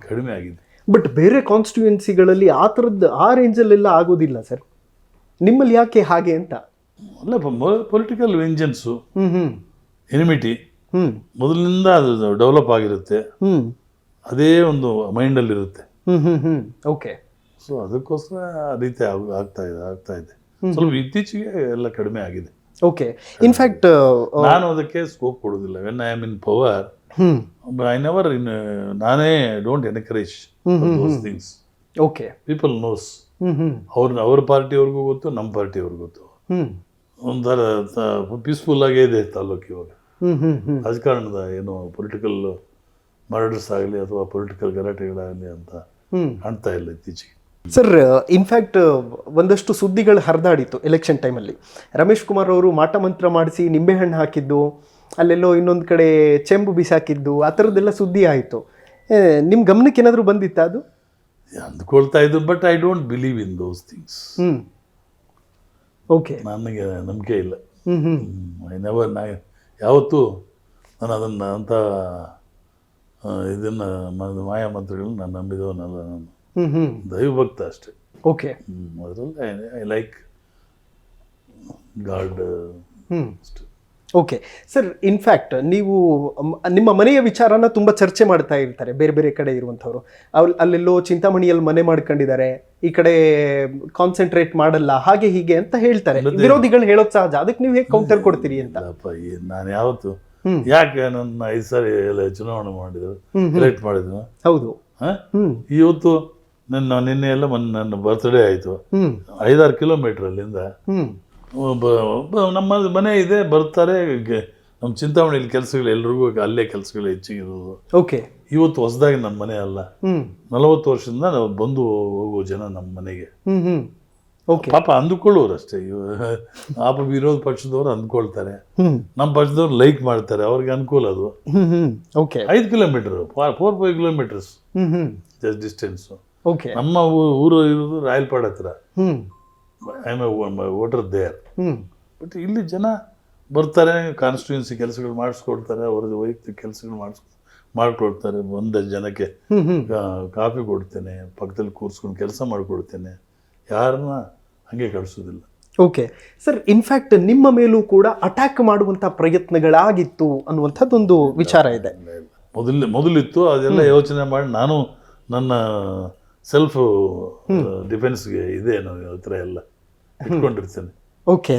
ಕಡಿಮೆ ಆಗಿದೆ. ಬಟ್ ಬೇರೆ ಕಾನ್ಸ್ಟಿಟ್ಯೂಯೆನ್ಸಿಗಳಲ್ಲಿ ಆ ಥರದ್ದು ಆ ರೇಂಜಲ್ಲೆಲ್ಲ ಆಗೋದಿಲ್ಲ ಸರ್. ನಿಮ್ಮಲ್ಲಿ ಯಾಕೆ ಹಾಗೆ ಅಂತ? ಅಲ್ಲ, ಪೊಲಿಟಿಕಲ್ ವೆಂಜನ್ಸು, ಎನಿಮಿಟಿ ಮೊದಲಿನಿಂದ ಅದು ಡೆವಲಪ್ ಆಗಿರುತ್ತೆ. ಅದೇ ಒಂದು ಮೈಂಡಲ್ಲಿ ಇರುತ್ತೆ. ಓಕೆ, ಸೊ ಅದಕ್ಕೋಸ್ಕರ ಆ ರೀತಿ ಆಗ್ತಾ ಇದೆ. ಸ್ವಲ್ಪ ಇತ್ತೀಚೆಗೆ ಎಲ್ಲ ಕಡಿಮೆ ಆಗಿದೆ. ಓಕೆ, ಇನ್ಫ್ಯಾಕ್ಟ್ ನಾನು ಅದಕ್ಕೆ ಸ್ಕೋಪ್ ಕೊಡೋದಿಲ್ಲ. When I am in power, I never ನಾನೇ don't encourage those things. Okay, people knows. ಅವ್ರ ಪಾರ್ಟಿಯವ್ರಿಗೂ ಗೊತ್ತು, ನಮ್ಮ ಪಾರ್ಟಿಯವ್ರಿಗೂ ಗೊತ್ತು. ಒಂಥರ ಪೀಸ್ಫುಲ್ ಆಗೇ ಇದೆ ತಾಲೂಕು ಇವಾಗ. ರಾಜಕಾರಣದ ಏನು ಪೊಲಿಟಿಕಲ್ ಮರ್ಡರ್ಸ್ ಆಗಲಿ ಅಥವಾ ಪೊಲಿಟಿಕಲ್ ಗಲಾಟೆಗಳಾಗಲಿ ಅಂತ ಕಾಣ್ತಾ ಇಲ್ಲ ಇತ್ತೀಚೆಗೆ. ಸರ್, ಇನ್ಫ್ಯಾಕ್ಟ್ ಒಂದಷ್ಟು ಸುದ್ದಿಗಳು ಹರಿದಾಡಿತ್ತು ಎಲೆಕ್ಷನ್ ಟೈಮಲ್ಲಿ. ರಮೇಶ್ ಕುಮಾರ್ ಅವರು ಮಾಟ ಮಂತ್ರ ಮಾಡಿಸಿ ನಿಂಬೆಹಣ್ಣು ಹಾಕಿದ್ದು, ಅಲ್ಲೆಲ್ಲೋ ಇನ್ನೊಂದು ಕಡೆ ಚೆಂಬು ಬಿಸಾಕಿದ್ದು, ಆ ಥರದ್ದೆಲ್ಲ ಸುದ್ದಿ ಆಯಿತು. ನಿಮ್ಮ ಗಮನಕ್ಕೆ ಏನಾದರೂ ಬಂದಿತ್ತಾ ಅದು? ಅಂದ್ಕೊಳ್ತಾ ಇದ್ದು, but I don't believe in those things. Okay, ನನಗೆ ನಂಬಿಕೆ ಇಲ್ಲ. ಐ ನೆವರ್ ಯಾವತ್ತೂ ನಾನು ಅದನ್ನು ಅಂಥ ಇದನ್ನು ಮಾಯಾ ಮಂತ್ರಗಳನ್ನ ನಾನು ನಂಬಿದವನಲ್ಲ. ನಾನು ದೈವಭಕ್ತ ಅಷ್ಟೇ. ಓಕೆ. ಅದರಲ್ಲಿ ಐ ಲೈಕ್ ಗಾಡ್ ಅಷ್ಟೇ. ಓಕೆ ಸರ್, ಇನ್ಫ್ಯಾಕ್ಟ್ ನೀವು ನಿಮ್ಮ ಮನೆಯ ವಿಚಾರನ ತುಂಬ ಚರ್ಚೆ ಮಾಡ್ತಾ ಇರ್ತಾರೆ ಬೇರೆ ಬೇರೆ ಕಡೆ ಇರುವಂಥವ್ರು. ಅಲ್ಲೆಲ್ಲೋ ಚಿಂತಾಮಣಿಯಲ್ಲಿ ಮನೆ ಮಾಡ್ಕೊಂಡಿದ್ದಾರೆ, ಈ ಕಡೆ ಕಾನ್ಸಂಟ್ರೇಟ್ ಮಾಡಲ್ಲ, ಹಾಗೆ ಹೀಗೆ ಅಂತ ಹೇಳ್ತಾರೆ. ವಿರೋಧಿಗಳು ಹೇಳೋದು ಸಹಜ, ಅದಕ್ಕೆ ನೀವು ಹೇಗೆ ಕೌಂಟರ್ ಕೊಡ್ತೀರಿ ಅಂತ. ನಾನು ಯಾವತ್ತು ಯಾಕೆ ನನ್ನ 5 ಸಾರಿ ಎಲ್ಲ ಚುನಾವಣೆ ಮಾಡಿದ್ರು, ಎಲೆಕ್ಟ್ ಮಾಡಿದ್ರು. ಹೌದು. ಇವತ್ತು ನಿನ್ನೆ ಎಲ್ಲ ನನ್ನ ಬರ್ತ್ಡೇ ಆಯಿತು. 5-6 ಕಿಲೋಮೀಟರ್ ಅಲ್ಲಿಂದ ನಮ್ಮ ಮನೆ ಇದೆ, ಬರ್ತಾರೆ. ನಮ್ಮ ಚಿಂತಾಮಣಿಲಿ ಕೆಲಸಗಳು ಎಲ್ರಿಗೂ ಅಲ್ಲೇ ಕೆಲಸಗಳು ಹೆಚ್ಚಿಗಿರೋದು. ಓಕೆ. ಇವತ್ತು ಹೊಸದಾಗಿ ನಮ್ಮ ಮನೆ ಅಲ್ಲ, 40 ವರ್ಷದಿಂದ ನಾವು ಬಂದು ಹೋಗೋ ಜನ ನಮ್ಮ ಮನೆಗೆ. ಪಾಪ ಅಂದುಕೊಳ್ಳೋರು ಅಷ್ಟೇ. ಪಾಪ ವಿರೋಧ ಪಕ್ಷದವ್ರು ಅಂದ್ಕೊಳ್ತಾರೆ, ನಮ್ಮ ಪಕ್ಷದವ್ರು ಲೈಕ್ ಮಾಡ್ತಾರೆ, ಅವ್ರಿಗೆ ಅನುಕೂಲ ಅದು. 5 ಕಿಲೋಮೀಟರ್, 4-5 ಕಿಲೋಮೀಟರ್ಸ್ ಜಸ್ಟ್ ಡಿಸ್ಟೆನ್ಸು. ನಮ್ಮ ಊರು ಇರೋದು ರಾಯಲ್ಪಾಡ್ ಹತ್ರ. I am a voter there. But ಇಲ್ಲಿ ಜನ ಬರ್ತಾರೆ, ಕಾನ್ಸ್ಟಿಟ್ಯೂನ್ಸಿ ಕೆಲಸಗಳು ಮಾಡಿಸ್ಕೊಡ್ತಾರೆ, ಅವ್ರದ್ದು ವೈಯಕ್ತಿಕ ಕೆಲಸಗಳು ಮಾಡ್ಕೊಡ್ತಾರೆ. ಒಂದ ಜನಕ್ಕೆ ಕಾಫಿ ಕೊಡ್ತೇನೆ, ಪಕ್ಕದಲ್ಲಿ ಕೂರಿಸ್ಕೊಂಡು ಕೆಲಸ ಮಾಡಿಕೊಡ್ತೇನೆ, ಯಾರನ್ನ ಹಂಗೆ ಕಳಿಸೋದಿಲ್ಲ. ಓಕೆ ಸರ್, ಇನ್ಫ್ಯಾಕ್ಟ್ ನಿಮ್ಮ ಮೇಲೂ ಕೂಡ ಅಟ್ಯಾಕ್ ಮಾಡುವಂಥ ಪ್ರಯತ್ನಗಳಾಗಿತ್ತು ಅನ್ನುವಂಥದ್ದೊಂದು ವಿಚಾರ ಇದೆ. ಮೊದಲಿತ್ತು, ಅದೆಲ್ಲ ಯೋಚನೆ ಮಾಡಿ ನಾನು ನನ್ನ ಸೆಲ್ಫ್ ಡಿಫೆನ್ಸ್ಗೆ ಇದೆ ಹತ್ರ ಎಲ್ಲ ಇಟ್ಕೊಂಡಿರ್ತೇನೆ. Okay.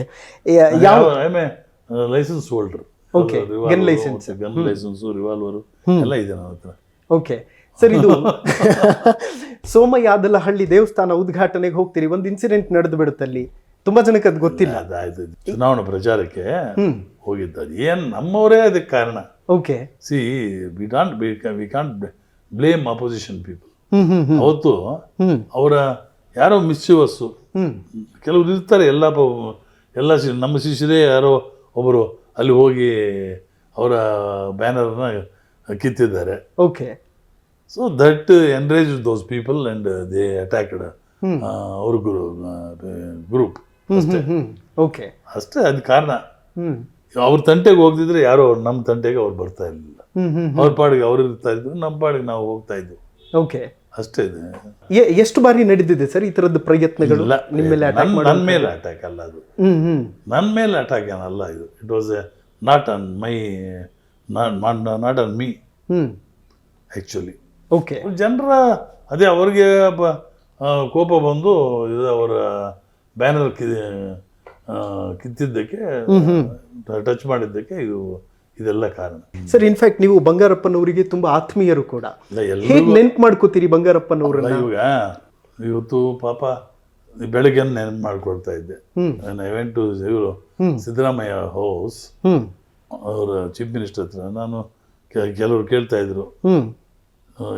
License holder. Okay. Gun license, revolver ಎಲ್ಲ ಇದೆ ನನ್ನ ಹತ್ರ. ಓಕೆ ಸರ್, ಇದು ಸೋಮಯಾದಲಹಳ್ಳಿ ದೇವಸ್ಥಾನ ಉದ್ಘಾಟನೆಗೆ ಹೋಗ್ತೀರಿ, ಒಂದು ಇನ್ಸಿಡೆಂಟ್ ನಡೆದು ಬಿಡುತ್ತೆ ಅಲ್ಲಿ, ತುಂಬಾ ಜನಕ್ಕೆ ಅದು ಗೊತ್ತಿಲ್ಲ. ಅದಾಯ್ತು, ಚುನಾವಣಾ ಪ್ರಚಾರಕ್ಕೆ ಹೋಗಿದ್ದ. ಏನ್ ನಮ್ಮವರೇ ಅದಕ್ಕೆ ಕಾರಣ. Okay. C we can't blame opposition people. ಅವತ್ತು ಅವರ ಯಾರೋ ಮಿಸ್ಚಿವಸ್ಸು ಕೆಲವರು ಇರ್ತಾರೆ, ಎಲ್ಲ ನಮ್ಮ ಶಿಷ್ಯರೇ ಯಾರೋ ಒಬ್ಬರು ಅಲ್ಲಿ ಹೋಗಿ ಅವರ ಬ್ಯಾನರ್ನ ಕಿತ್ತಿದ್ದಾರೆ. Okay. So that enrage those people and they attacked ಅವ್ರ ಗ್ರೂಪ್ ಅಷ್ಟೇ. ಓಕೆ ಅಷ್ಟೇ, ಅದು ಕಾರಣ. ಅವ್ರ ತಂಟೆಗೆ ಹೋಗ್ತಿದ್ರೆ ಯಾರೋ ನಮ್ಮ ತಂಟೆಗೆ ಅವ್ರು ಬರ್ತಾ ಇರಲಿಲ್ಲ. ಅವ್ರ ಪಾಡಿಗೆ ಅವ್ರು ಇರ್ತಾ ಇದ್ರು, ನಮ್ಮ ಪಾಡಿಗೆ ನಾವು ಹೋಗ್ತಾ ಇದ್ವಿ. ಓಕೆ, ಅಷ್ಟೇ ಇದೆ. ಎಷ್ಟು ಬಾರಿ ನಡೆದಿದೆ ಸರ್ ಈ ತರದ್ದು ಪ್ರಯತ್ನಗಳು? ನನ್ನ ಮೇಲೆ ಅಟ್ಯಾಕ್ ಅಲ್ಲ ಅದು, ನನ್ನ ಮೇಲೆ ಅಟ್ಯಾಕ್ ಏನಲ್ಲ ಇದು. It was not on my not on me actually. Okay. ಜನರ ಅದೇ ಅವ್ರಿಗೆ ಕೋಪ ಬಂದು ಇದು ಅವರ ಬ್ಯಾನರ್ ಕಿತ್ತಿದ್ದಕ್ಕೆ, ಟಚ್ ಮಾಡಿದ್ದಕ್ಕೆ ಇದೆಲ್ಲ ಕಾರಣ. ಸರ್, ಇನ್ಫ್ಯಾಕ್ಟ್ ನೀವು ಬಂಗಾರಪ್ಪನವರಿಗೆ ತುಂಬಾ ಆತ್ಮೀಯರು ಕೂಡ. ಹೇಗೆ ನೆನ್ಪು ಮಾಡ್ಕೋತೀರಿ ಬಂಗಾರಪ್ಪನವ್ರನ್ನ? ಇವತ್ತು ಪಾಪ ಬೆಳಗ್ಗೆ ನೆನಪು ಮಾಡ್ಕೊಳ್ತಾ ಇದ್ದೆ. ಐ ವೆಂಟ್ ಟು ಇವರು ಸಿದ್ದರಾಮಯ್ಯ ಹೌಸ್, ಅವರ ಚೀಫ್ ಮಿನಿಸ್ಟರ್ ಹತ್ರ. ನಾನು ಕೆಲವರು ಕೇಳ್ತಾ ಇದ್ರು,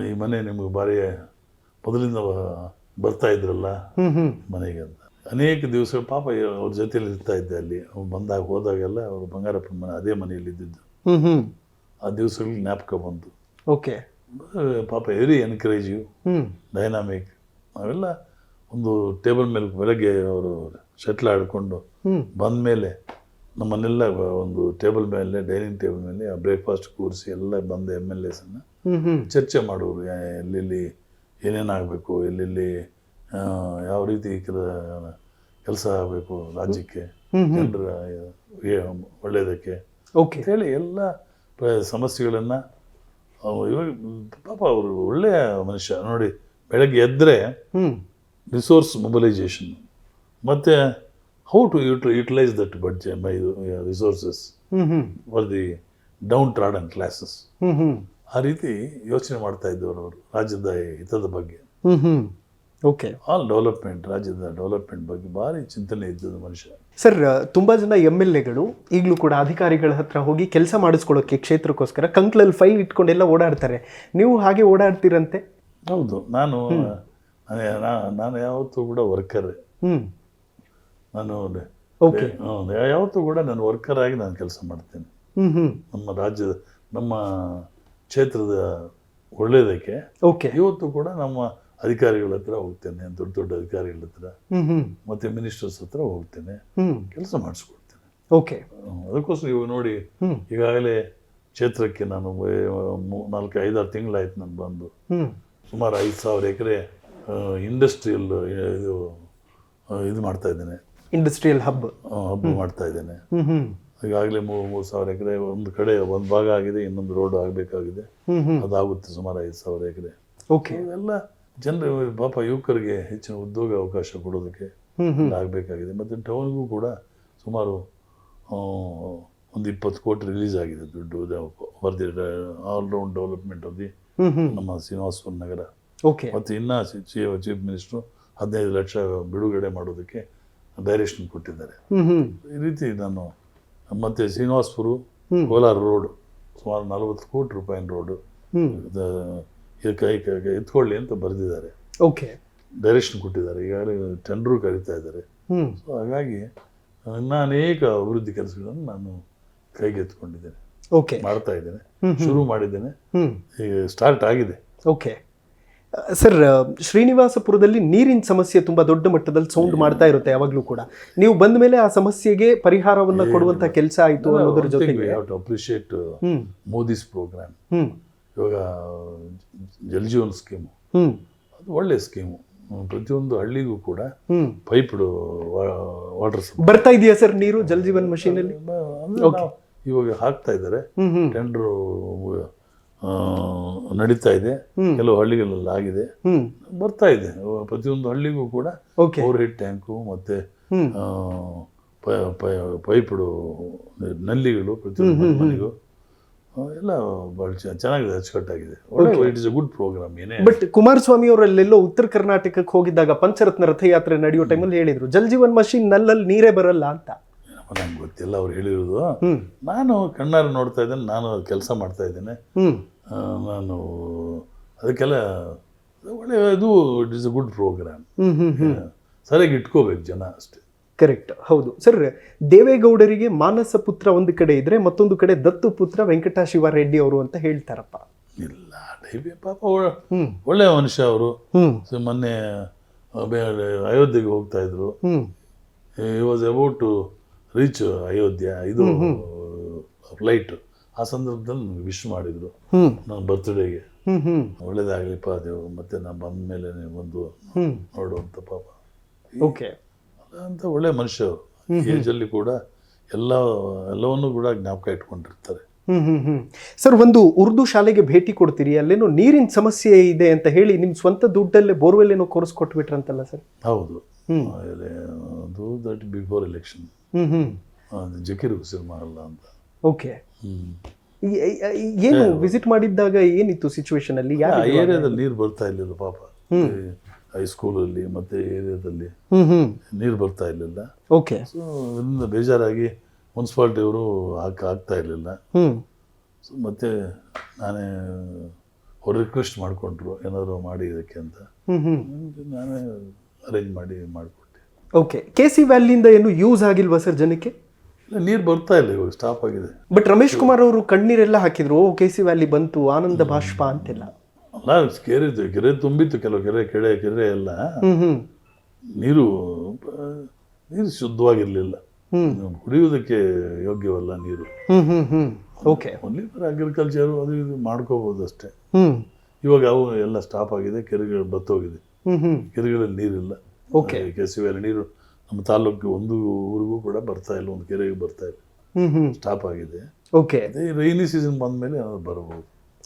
ಈ ಮನೆ ನಿಮ್ಗೆ ಭಾರಿ ಮೊದಲಿಂದ ಬರ್ತಾ ಇದ್ರಲ್ಲ ಮನೆಗೆ ಅಂತ. ಅನೇಕ ದಿವಸಗಳು ಪಾಪ ಅವ್ರ ಜೊತೆಯಲ್ಲಿ ಇರ್ತಾ ಇದ್ದೆ ಅಲ್ಲಿ. ಬಂದಾಗ ಹೋದಾಗೆಲ್ಲ ಅವರು ಬಂಗಾರಪ್ಪನ ಮನೆ ಅದೇ ಮನೆಯಲ್ಲಿ ಇದ್ದಿದ್ದು. ಆ ದಿವಸಗಳಿಗೆ ಜ್ಞಾಪಕ ಬಂತು. ಓಕೆ. ಪಾಪ ವೆರಿ ಎನ್ಕರೇಜಿವ್, ಡೈನಾಮಿಕ್. ನಾವೆಲ್ಲ ಒಂದು ಟೇಬಲ್ ಮೇಲೆ ಬೆಳಗ್ಗೆ ಅವರು ಶಟ್ಲ್ ಆಡಿಕೊಂಡು ಬಂದ ಮೇಲೆ ನಮ್ಮನ್ನೆಲ್ಲ ಒಂದು ಟೇಬಲ್ ಮೇಲೆ, ಡೈನಿಂಗ್ ಟೇಬಲ್ ಮೇಲೆ ಬ್ರೇಕ್ಫಾಸ್ಟ್ ಕೂರಿಸಿ ಎಲ್ಲ ಬಂದ MLAsನ್ನ ಚರ್ಚೆ ಮಾಡೋರು. ಎಲ್ಲೆಲ್ಲಿ ಏನೇನಾಗಬೇಕು, ಎಲ್ಲೆಲ್ಲಿ ಯಾವ ರೀತಿ ಕೆಲಸ ಆಗಬೇಕು ರಾಜ್ಯಕ್ಕೆ, ಜನರ ಒಳ್ಳೆಯದಕ್ಕೆ ಹೇಳಿ ಎಲ್ಲ ಸಮಸ್ಯೆಗಳನ್ನು. ಇವಾಗ ಪಾಪ ಅವರು ಒಳ್ಳೆಯ ಮನುಷ್ಯ ನೋಡಿ. ಬೆಳಗ್ಗೆ ಎದ್ದರೆ ರಿಸೋರ್ಸ್ ಮೊಬಿಲೈಸೇಷನ್, ಮತ್ತು how to utilise that budget my resources for the downtrodden classes. ಆ ರೀತಿ ಯೋಚನೆ ಮಾಡ್ತಾ ಇದ್ದವರು ಅವರು ರಾಜ್ಯದ ಹಿತದ ಬಗ್ಗೆ. ಓಕೆ. ಆಲ್ ಡೆವಲಪ್ಮೆಂಟ್, ರಾಜ್ಯದ ಡೆವಲಪ್ಮೆಂಟ್ ಬಗ್ಗೆ ಭಾರಿ ಚಿಂತನೆ ಇದ್ದದ್ದು ಮನುಷ್ಯ. ಸರ್, ತುಂಬಾ ಜನ MLAಗಳು ಈಗಲೂ ಕೂಡ ಅಧಿಕಾರಿಗಳ ಹತ್ರ ಹೋಗಿ ಕೆಲಸ ಮಾಡಿಸ್ಕೊಳ್ಳೋಕೆ ಕ್ಷೇತ್ರಕ್ಕೋಸ್ಕರ ಕಂಕ್ಳಲ್ಲಿ ಫೈಲ್ ಇಟ್ಕೊಂಡೆಲ್ಲ ಓಡಾಡ್ತಾರೆ. ನೀವು ಹಾಗೆ ಓಡಾಡ್ತೀರಂತೆ? ಹೌದು. ನಾನು ಯಾವತ್ತೂ ಕೂಡ ವರ್ಕರ್. ನಾನು ಯಾವತ್ತೂ ಕೂಡ ನಾನು ವರ್ಕರ್ ಆಗಿ ನಾನು ಕೆಲಸ ಮಾಡ್ತೇನೆ. ನಮ್ಮ ರಾಜ್ಯದ, ನಮ್ಮ ಕ್ಷೇತ್ರದ ಒಳ್ಳೆಯದಕ್ಕೆ ಇವತ್ತು ಕೂಡ ನಮ್ಮ ಅಧಿಕಾರಿಗಳ ಹತ್ರ ಹೋಗ್ತೇನೆ, ದೊಡ್ಡ ದೊಡ್ಡ ಅಧಿಕಾರಿಗಳ ಹತ್ರ, ಮತ್ತೆ ಮಿನಿಸ್ಟರ್ಸ್ ಹತ್ರ ಹೋಗ್ತೇನೆ, ಕೆಲಸ ಮಾಡಿಸ್ಕೊಡ್ತೇನೆ. ಓಕೆ. ಅದಕ್ಕೋಸ್ಕರ ಇವಾಗ ನೋಡಿ ಈಗಾಗಲೇ ಕ್ಷೇತ್ರಕ್ಕೆ ನಾನು 4-5-6 ತಿಂಗಳಾಯ್ತು ನಾನು ಬಂದು. ಸುಮಾರು 5,000 ಎಕರೆ ಇಂಡಸ್ಟ್ರಿಯಲ್ ಇದು ಮಾಡ್ತಾ ಇದ್ದೇನೆ, ಇಂಡಸ್ಟ್ರಿಯಲ್ ಹಬ್ ಮಾಡ್ತಾ ಇದ್ದೇನೆ. ಈಗಾಗಲೇ 3,000 ಎಕರೆ ಒಂದು ಕಡೆ ಒಂದು ಭಾಗ ಆಗಿದೆ, ಇನ್ನೊಂದು ರೋಡ್ ಆಗಬೇಕಾಗಿದೆ, ಅದಾಗುತ್ತೆ ಸುಮಾರು 5,000 ಎಕರೆ. ಓಕೆ. ಎಲ್ಲ ಜನರು ಪಾಪ ಯುವಕರಿಗೆ ಹೆಚ್ಚಿನ ಉದ್ಯೋಗ ಅವಕಾಶ ಕೊಡೋದಕ್ಕೆ ಆಗಬೇಕಾಗಿದೆ. ಮತ್ತು ಟೌನ್ಗೂ ಕೂಡ ಸುಮಾರು ಒಂದು 20 ಕೋಟಿ ರಿಲೀಸ್ ಆಗಿದೆ ದುಡ್ಡು for the all-round development of the ನಮ್ಮ ಶ್ರೀನಿವಾಸಪುರ ನಗರ. ಓಕೆ. ಮತ್ತು ಇನ್ನು ಚೀಫ್ ಮಿನಿಸ್ಟ್ರು 15 ಲಕ್ಷ ಬಿಡುಗಡೆ ಮಾಡೋದಕ್ಕೆ ಡೈರೆಕ್ಷನ್ ಕೊಟ್ಟಿದ್ದಾರೆ. ಈ ರೀತಿ ನಾನು ಮತ್ತೆ ಶ್ರೀನಿವಾಸಪುರ ಕೋಲಾರ ರೋಡ್ ಸುಮಾರು 40 ಕೋಟಿ ರೂಪಾಯಿನ ರೋಡು ಎತ್ಕೊಳ್ಳಿ ಅಂತ ಬರೆದಿದ್ದಾರೆ. ಓಕೆ. ಡೈರೆಕ್ಷನ್ ಕೊಟ್ಟಿದ್ದಾರೆ. ಈಗಾಗಲೇ ಟೆಂಡರು ಕರೀತಾ ಇದ್ದಾರೆ. ಸೊ ಹಾಗಾಗಿ ಇನ್ನೂ ಅನೇಕ ಅಭಿವೃದ್ಧಿ ಕೆಲಸಗಳನ್ನು ನಾನು ಕೈಗೆತ್ತಿಕೊಂಡಿದ್ದೇನೆ, ಓಕೆ, ಮಾಡ್ತಾ ಇದ್ದೇನೆ, ಶುರು ಮಾಡಿದ್ದೇನೆ, ಈಗ ಸ್ಟಾರ್ಟ್ ಆಗಿದೆ. ಓಕೆ ಸರ್, ಶ್ರೀನಿವಾಸಪುರದಲ್ಲಿ ನೀರಿನ ಸಮಸ್ಯೆ ತುಂಬಾ ದೊಡ್ಡ ಮಟ್ಟದಲ್ಲಿ ಸೌಂಡ್ ಮಾಡ್ತಾ ಇರುತ್ತೆ ಯಾವಾಗಲೂ ಕೂಡ. ನೀವು ಬಂದ ಮೇಲೆ ಆ ಸಮಸ್ಯೆಗೆ ಪರಿಹಾರವನ್ನ ಕೊಡುವಂತ ಕೆಲಸ ಆಯಿತು ಅನ್ನೋದ್ರ ಜೊತೆಗೆ ಅಪ್ರಿಷಿಯೇಟ್ ಮೋದಿಸ್ ಪ್ರೋಗ್ರಾಮ್. ಇವಾಗ ಜಲ್ ಜೀವನ್ ಸ್ಕೀಮು ಅದು ಒಳ್ಳೆ ಸ್ಕೀಮು. ಪ್ರತಿಯೊಂದು ಹಳ್ಳಿಗೂ ಕೂಡ ಪೈಪ್ಡ್ ವಾಟರ್ ಬರ್ತಾ ಇದೆಯಾ ಸರ್ ನೀರು ಜಲ್ ಜೀವನ್ ಮಷೀನ್ ಅಲ್ಲಿ? ಇವಾಗ ಹಾಕ್ತಾ ಇದ್ದಾರೆ, ಟೆಂಡರ್ ನಡೀತಾ ಇದೆ, ಕೆಲವು ಹಳ್ಳಿಗಳಲ್ಲಿ ಆಗಿದೆ, ಬರ್ತಾ ಇದೆ. ಪ್ರತಿಯೊಂದು ಹಳ್ಳಿಗೂ ಕೂಡ ಓವರ್ ಹೆಡ್ ಟ್ಯಾಂಕು ಮತ್ತೆ ಪೈಪ್ಡು ನಲ್ಲಿಗಳು ಪ್ರತಿಯೊಂದು ಮನೆಗೂ ಎಲ್ಲ ಬಹಳ ಚೆನ್ನಾಗಿದೆ, ಅಚ್ಚುಕಟ್ಟಾಗಿದೆ. It is a good program. ಏನೇ ಬಟ್ ಕುಮಾರಸ್ವಾಮಿ ಅವರಲ್ಲೆಲ್ಲೋ ಉತ್ತರ ಕರ್ನಾಟಕಕ್ಕೆ ಹೋಗಿದ್ದಾಗ ಪಂಚರತ್ನ ರಥಯಾತ್ರೆ ನಡೆಯೋ ಟೈಮಲ್ಲಿ ಹೇಳಿದ್ರು ಜಲ್ ಜೀವನ್ ಮಷೀನ್ ನಲ್ಲಲ್ಲಿ ನೀರೇ ಬರಲ್ಲ ಅಂತ. ನಂಗೆ ಗೊತ್ತಿಲ್ಲ ಅವ್ರು ಹೇಳಿರೋದು, ನಾನು ಕಣ್ಣಾರೆ ನೋಡ್ತಾ ಇದ್ದೇನೆ, ನಾನು ಕೆಲಸ ಮಾಡ್ತಾ ಇದ್ದೇನೆ. ನಾನು ಅದಕ್ಕೆಲ್ಲ ಒಳ್ಳೆ ಇದು it is a good programme. ಸರಿಯಾಗಿ ಇಟ್ಕೋಬೇಕು ಜನ ಅಷ್ಟೇ. ಕರೆಕ್ಟ್, ಹೌದು ಸರ್. ದೇವೇಗೌಡರಿಗೆ ಮಾನಸ ಪುತ್ರ ಒಂದು ಕಡೆ ಇದ್ರೆ ಮತ್ತೊಂದು ಕಡೆ ದತ್ತು ಪುತ್ರ ವೆಂಕಟಶಿವ ರೆಡ್ಡಿ ಅವರು ಅಂತ ಹೇಳ್ತಾರಪ್ಪ. ಇಲ್ಲ, ಪಾಪ ಒಳ್ಳೆಯ ಮನುಷ್ಯ ಅವರು. ಮೊನ್ನೆ ಅಯೋಧ್ಯೆಗೆ ಹೋಗ್ತಾ ಇದ್ರು. He was about to reach Ayodhya, ಇದು ಫ್ಲೈಟ್. ಆ ಸಂದರ್ಭದಲ್ಲಿ ನನಗೆ ವಿಶ್ ಮಾಡಿದ್ರು ನನ್ನ ಬರ್ತ್ಡೇಗೆ. ಒಳ್ಳೇದಾಗ್ಲಿಪ್ಪ ದೇವ್ರು, ಮತ್ತೆ ನಾನು ಬಂದ ಮೇಲೆ ನೀವು ಬಂದು ನೋಡುವಂತ ಪಾಪ. ಓಕೆ ಅಂತ ಒಳ್ಳೆ ಮನುಷ್ಯ ಅವರು. ಏಜಲ್ಲಿ ಕೂಡ ಎಲ್ಲವನ್ನೂ ಕೂಡ ಜ್ಞಾಪಕ ಇಟ್ಕೊಂಡಿರ್ತಾರೆ. ಸರ್, ಒಂದು ಉರ್ದು ಶಾಲೆಗೆ ಭೇಟಿ ಕೊಡ್ತೀರಿ, ಅಲ್ಲೇನೋ ನೀರಿನ ಸಮಸ್ಯೆ ಇದೆ ಅಂತ ಹೇಳಿ ನಿಮ್ಮ ಸ್ವಂತ ದುಡ್ಡಲ್ಲೇ ಬೋರ್ವೆಲ್ ಏನೋ ಕೊಟ್ಬಿಟ್ರಂತಲ್ಲ ಸರ್? ಹೌದು, ಅದು that before election. Zakir Hussain ಮಹಲ್ಲ ಅಂತ. ಓಕೆ. ಏನು ವಿಸಿಟ್ ಮಾಡಿದ್ದಾಗ ಏನಿತ್ತು ಸಿಚುವೇಶನ್ ಅಲ್ಲಿ? ಏರಿಯಾದಲ್ಲಿ ನೀರು ಬರ್ತಾ ಇರ್ಲಿಲ್ಲ ಪಾಪ. ಹೈಸ್ಕೂಲಲ್ಲಿ ಮತ್ತೆ ಏರಿಯಾದಲ್ಲಿ ನೀರು ಬರ್ತಾ ಇರಲಿಲ್ಲ. ಓಕೆ. ಸೊ ಅದರಿಂದ ಬೇಜಾರಾಗಿ ಮುನ್ಸಿಪಾಲ್ಟಿಯವರು ಆಗ್ತಾ ಇರಲಿಲ್ಲ. ಸೊ ಮತ್ತೆ ನಾನೇ ಅವ್ರು ರಿಕ್ವೆಸ್ಟ್ ಮಾಡಿಕೊಂಡ್ರು ಏನಾದರೂ ಮಾಡಿ ಇದಕ್ಕೆ ಅಂತ. ನಾನೇ ಅರೇಂಜ್ ಮಾಡಿಕೊಟ್ಟೆ. ಓಕೆ. KC ವ್ಯಾಲಿಯಿಂದ ಏನು ಯೂಸ್ ಆಗಿಲ್ವಾ ಸರ್ ಜನಕ್ಕೆ? ನೀರು ಬರ್ತಾ ಇಲ್ಲ, ಇವಾಗ ಸ್ಟಾಪ್ ಆಗಿದೆ. ಬಟ್ ರಮೇಶ್ ಕುಮಾರ್ ಅವರು ಕಣ್ಣೀರೆಲ್ಲ ಹಾಕಿದ್ರು, KC ವ್ಯಾಲಿ ಬಂತು, ಆನಂದ ಬಾಷ್ಪ ಅಂತೆಲ್ಲ. ಅಲ್ಲ, ಕೆರೆ ತುಂಬಿತ್ತು, ಕೆಲವು ಕೆರೆ ಎಲ್ಲ ನೀರು ಶುದ್ಧವಾಗಿರ್ಲಿಲ್ಲ, ಕುಡಿಯುವುದಕ್ಕೆ ಯೋಗ್ಯವಲ್ಲ ನೀರು. ಓಕೆ. ಓನ್ಲಿ ಫಾರ್ ಅಗ್ರಿಕಲ್ಚರು ಅದು ಇದು ಮಾಡ್ಕೋಬಹುದು ಅಷ್ಟೇ. ಇವಾಗ ಅವು ಎಲ್ಲ ಸ್ಟಾಪ್ ಆಗಿದೆ, ಕೆರೆಗಳು ಬತ್ತೋಗಿದೆ, ಕೆರೆಗಳಲ್ಲಿ ನೀರಿಲ್ಲ. KC ವ್ಯಾಲಿ ನೀರು ನಮ್ಮ ತಾಲೂಕಿಗೆ ಒಂದು ಊರಿಗೂ ಕೂಡ ಬರ್ತಾ ಇಲ್ಲ, ಒಂದು ಕೆರೆಗೆ ಬರ್ತಾ ಇಲ್ಲ, ಸ್ಟಾಪ್ ಆಗಿದೆ. ಓಕೆ. ರೈನಿ ಸೀಸನ್ ಬಂದ್ಮೇಲೆ ಬರಬಹುದು.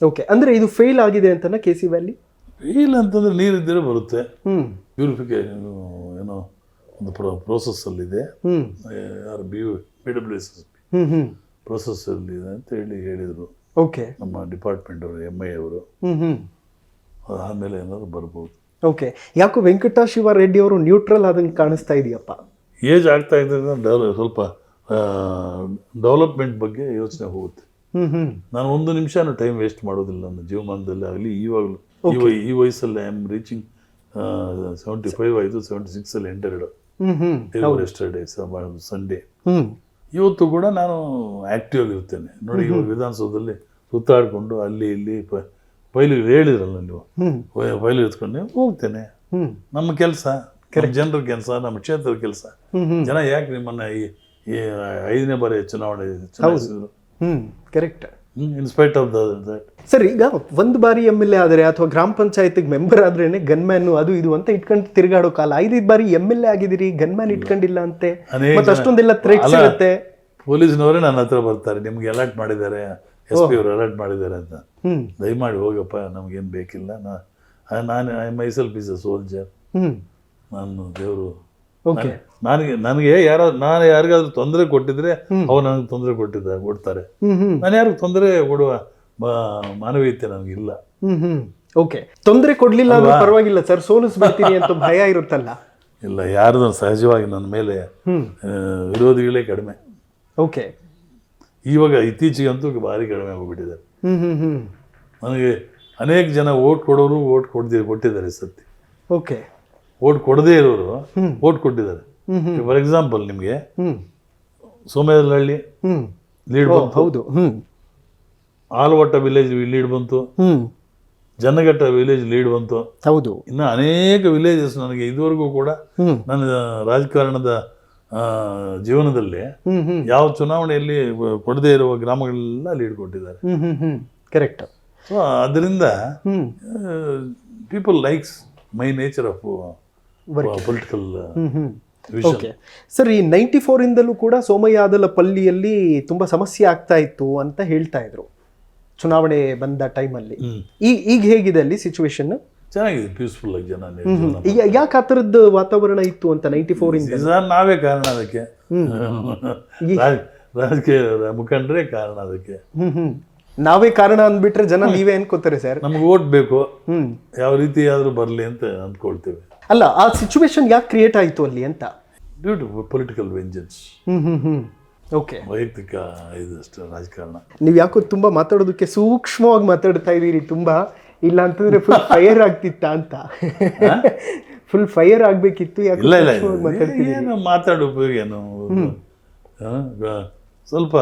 ಓಕೆ. ಅಂದ್ರೆ ಇದು ಫೇಲ್ ಆಗಿದೆ ಅಂತನಾ KC ವ್ಯಾಲಿ? ಫೇಲ್ ಅಂತಂದ್ರೆ ನೀರಿದ್ದರೆ ಬರುತ್ತೆ. ಪ್ಯೂರಿಫಿಕೇಶನ್ ಏನೋ ಒಂದು ಪ್ರೋಸೆಸ್ ಅಲ್ಲಿದೆ, ಯಾರು BWS ಪ್ರೋಸೆಸ್ ಅಲ್ಲಿದೆ ಅಂತ ಹೇಳಿದರು. ಓಕೆ. ನಮ್ಮ ಡಿಪಾರ್ಟ್ಮೆಂಟ್ ಅವರು MI ಅವರು. ಆಮೇಲೆ ಏನಾದ್ರು ಬರ್ಬೋದು. ಓಕೆ. ಯಾಕೋ ವೆಂಕಟಶಿವ ರೆಡ್ಡಿ ಅವರು ನ್ಯೂಟ್ರಲ್ ಆದಂಗೆ ಕಾಣಿಸ್ತಾ ಇದೆಯಪ್ಪ. ಏಜ್ ಆಗ್ತಾ ಇದ್ದರೆ ಸ್ವಲ್ಪ ಡೆವಲಪ್ಮೆಂಟ್ ಬಗ್ಗೆ ಯೋಚನೆ ಹೋಗುತ್ತೆ. ನಾನು ಒಂದು ನಿಮಿಷನೂ ಟೈಮ್ ವೇಸ್ಟ್ ಮಾಡೋದಿಲ್ಲ ನನ್ನ ಜೀವಮಾನದಲ್ಲಿ ಆಗಲಿ. ಇವಾಗಲೂ ಈ ವಯಸ್ಸಲ್ಲಿ ಐ ಆಮ್ ರೀಚಿಂಗ್ 75 ಆಯಿತು, 76 ಅಲ್ಲಿ ಎಂಟರ್ಡ್ ಎಸ್ಟರ್ಡೇ ಸಂಡೇ. ಇವತ್ತು ಕೂಡ ನಾನು ಆಕ್ಟಿವ್ ಆಗಿರ್ತೇನೆ ನೋಡಿ. ಇವಾಗ ವಿಧಾನಸೌಧದಲ್ಲಿ ಸುತ್ತಾಡಿಕೊಂಡು ಅಲ್ಲಿ ಇಲ್ಲಿ ಫೈಲಿಗೆ ಹೇಳಿದ್ರಲ್ಲ ನೀವು, ಫೈಲ್ ಎತ್ಕೊಂಡು ಹೋಗ್ತೇನೆ. ನಮ್ಮ ಕೆಲಸ, ಜನರ ಕೆಲಸ, ನಮ್ಮ ಕ್ಷೇತ್ರದ ಕೆಲಸ. ಜನ ಯಾಕೆ ನಿಮ್ಮನ್ನ ಈ 5ನೇ ಬಾರಿ ಚುನಾವಣೆ ಚುನಾಯಿಸಿದ್ರು. Correct. In spite of that. Sir, ಈಗ ಒಂದು ಬಾರಿ MLA ಆದರೆ ಅಥವಾ ಗ್ರಾಮ ಪಂಚಾಯತಿಗೆ ಮೆಂಬರ್ ಆದ್ರೇನೆ ಗನ್ಮ್ಯಾನ್ ಅದು ಇದು ಅಂತ ಇಟ್ಕೊಂಡು ತಿರುಗಾಡೋ ಕಾಲ. 5 ಬಾರಿ MLA ಆಗಿದಿರಿ, ಗನ್ಮ್ಯಾನ್ ಇಟ್ಕೊಂಡಿಲ್ಲ ಅಂತೆ, ಮತ್ತೆ ಅಷ್ಟೊಂದೆಲ್ಲ ಥ್ರೆಟ್ಸ್ ಇರುತ್ತೆ. ಪೊಲೀಸ್ನವರೇ ನನ್ನ ಹತ್ರ ಬರ್ತಾರೆ, ನಿಮ್ಗೆ ಅಲರ್ಟ್ ಮಾಡಿದ್ದಾರೆ, SP ಅವರು ಅಲರ್ಟ್ ಮಾಡಿದ್ದಾರೆ ಅಂತ. ದಯಮಾಡಿ ಹೋಗಪ್ಪ, ನಮ್ಗೇನು ಬೇಕಿಲ್ಲ, ನಾನು I myself is a soldier. ನಾನು ದೇವರು, ನನಗೆ ನಾನು ಯಾರಿಗಾದ್ರೂ ತೊಂದರೆ ಕೊಟ್ಟಿದ್ರೆ ಅವ್ರು ನನಗೆ ತೊಂದರೆ ಕೊಡ್ತಾರೆ. ನಾನು ಯಾರಿಗೂ ತೊಂದರೆ ಕೊಡುವ ಮಾನವೀಯತೆ ನನಗಿಲ್ಲ. ಓಕೆ, ತೊಂದರೆ ಕೊಡ್ಲಿಲ್ಲ ಅಂದ್ರೆ ಪರವಾಗಿಲ್ಲ ಸರ್, ಸೋಲಿಸ್ಬಿಡ್ತೀನಿ ಅಂತ ಭಯ ಇರುತ್ತಲ್ಲ? ಇಲ್ಲ, ಯಾರ್ದು ಸಹಜವಾಗಿ ನನ್ನ ಮೇಲೆ ವಿರೋಧಿಗಳೇ ಕಡಿಮೆ. ಓಕೆ, ಇವಾಗ ಇತ್ತೀಚೆಗಂತೂ ಭಾರಿ ಕಡಿಮೆ ಹೋಗ್ಬಿಟ್ಟಿದ್ದಾರೆ. ನನಗೆ ಅನೇಕ ಜನ ಓಟ್ ಕೊಡೋರು ಓಟ್ ಕೊಟ್ಟಿದ್ದಾರೆ ಸತ್ಯ. ಓಕೆ, ಓಟ್ ಕೊಡದೇ ಇರೋರು ಓಟ್ ಕೊಟ್ಟಿದ್ದಾರೆ. ಫಾರ್ ಎಕ್ಸಾಂಪಲ್, ನಿಮಗೆ ಸೋಮೇದಹಳ್ಳಿ ಲೀಡ್ ಬಂತು, ಹೌದು, ಆಲವಟ್ಟ ವಿಲೇಜ್ ಲೀಡ್ ಬಂತು, ಜನಘಟ್ಟ ವಿಲೇಜ್ ಲೀಡ್ ಬಂತು, ಹೌದು. ಇನ್ನು ಅನೇಕ ವಿಲೇಜಸ್ ನನಗೆ ಇದುವರೆಗೂ ಕೂಡ ನನ್ನ ರಾಜಕಾರಣದ ಜೀವನದಲ್ಲಿ ಯಾವ ಚುನಾವಣೆಯಲ್ಲಿ ಕೊಡದೇ ಇರುವ ಗ್ರಾಮಗಳೆಲ್ಲ ಲೀಡ್ ಕೊಟ್ಟಿದ್ದಾರೆ. ಕರೆಕ್ಟ್. ಸೊ ಅದರಿಂದ people likes my nature of political vision. Okay sir, ಈ 94 ಇಂದಲೂ ಕೂಡ ಸೋಮಯಾದಲಪಲ್ಲಿಯಲ್ಲಿ ತುಂಬಾ ಸಮಸ್ಯೆ ಆಗ್ತಾ ಇತ್ತು ಅಂತ ಹೇಳ್ತಾ ಇದ್ರು ಚುನಾವಣೆ ಬಂದ ಟೈಮಲ್ಲಿ. ಈಗ ಹೇಗಿದೆ ಅಲ್ಲಿ ಸಿಚುವೇಶನ್? ಚೆನ್ನಾಗಿದೆ, ಪೀಸ್ಫುಲ್ ಆಗಿ ಜನ. ಯಾಕೆ ಆ ಥರದ್ದು ವಾತಾವರಣ ಇತ್ತು ಅಂತ 94 ಇಂದ? ನಾವೇ ಕಾರಣ ಅದಕ್ಕೆ, ರಾಜಕೀಯ ಮುಖಂಡರೇ ಕಾರಣ ಅದಕ್ಕೆ. ನಾವೇ ಕಾರಣ ಅಂದ್ಬಿಟ್ರೆ ಜನ ನೀವೇ ಅನ್ಕೋತಾರೆ ಸರ್. ನಮ್ಗೆ ಓಟ್ ಬೇಕು, ಯಾವ ರೀತಿ ಆದ್ರೂ ಬರಲಿ ಅಂತ ಅಂದ್ಕೊಳ್ತೇವೆ. ಅಲ್ಲ, ಆ ಸಿಚುವೇಶನ್ ಯಾಕೆ ಕ್ರಿಯೇಟ್ ಆಯ್ತು ಅಲ್ಲಿ ಅಂತ? Due to political vengeance. Okay, ವೈಯಕ್ತಿಕ ಇದಷ್ಟು ರಾಜಕಾರಣ. ನೀವು ಯಾಕೋ ತುಂಬಾ ಮಾತಾಡೋದಕ್ಕೆ ಸೂಕ್ಷ್ಮವಾಗಿ ಮಾತಾಡ್ತಾ ಇದೀರಿ ತುಂಬಾ. ಇಲ್ಲ ಅಂತಂದ್ರೆ ಫುಲ್ ಫೈರ್ ಆಗ್ತಿತ್ತ ಅಂತ. ಫುಲ್ ಫೈರ್ ಆಗ್ಬೇಕಿತ್ತು. ಇಲ್ಲ ಇಲ್ಲ, ಏನು ಮಾತಾಡೋ ಉಪಯೋಗ ಏನು? ಸ್ವಲ್ಪ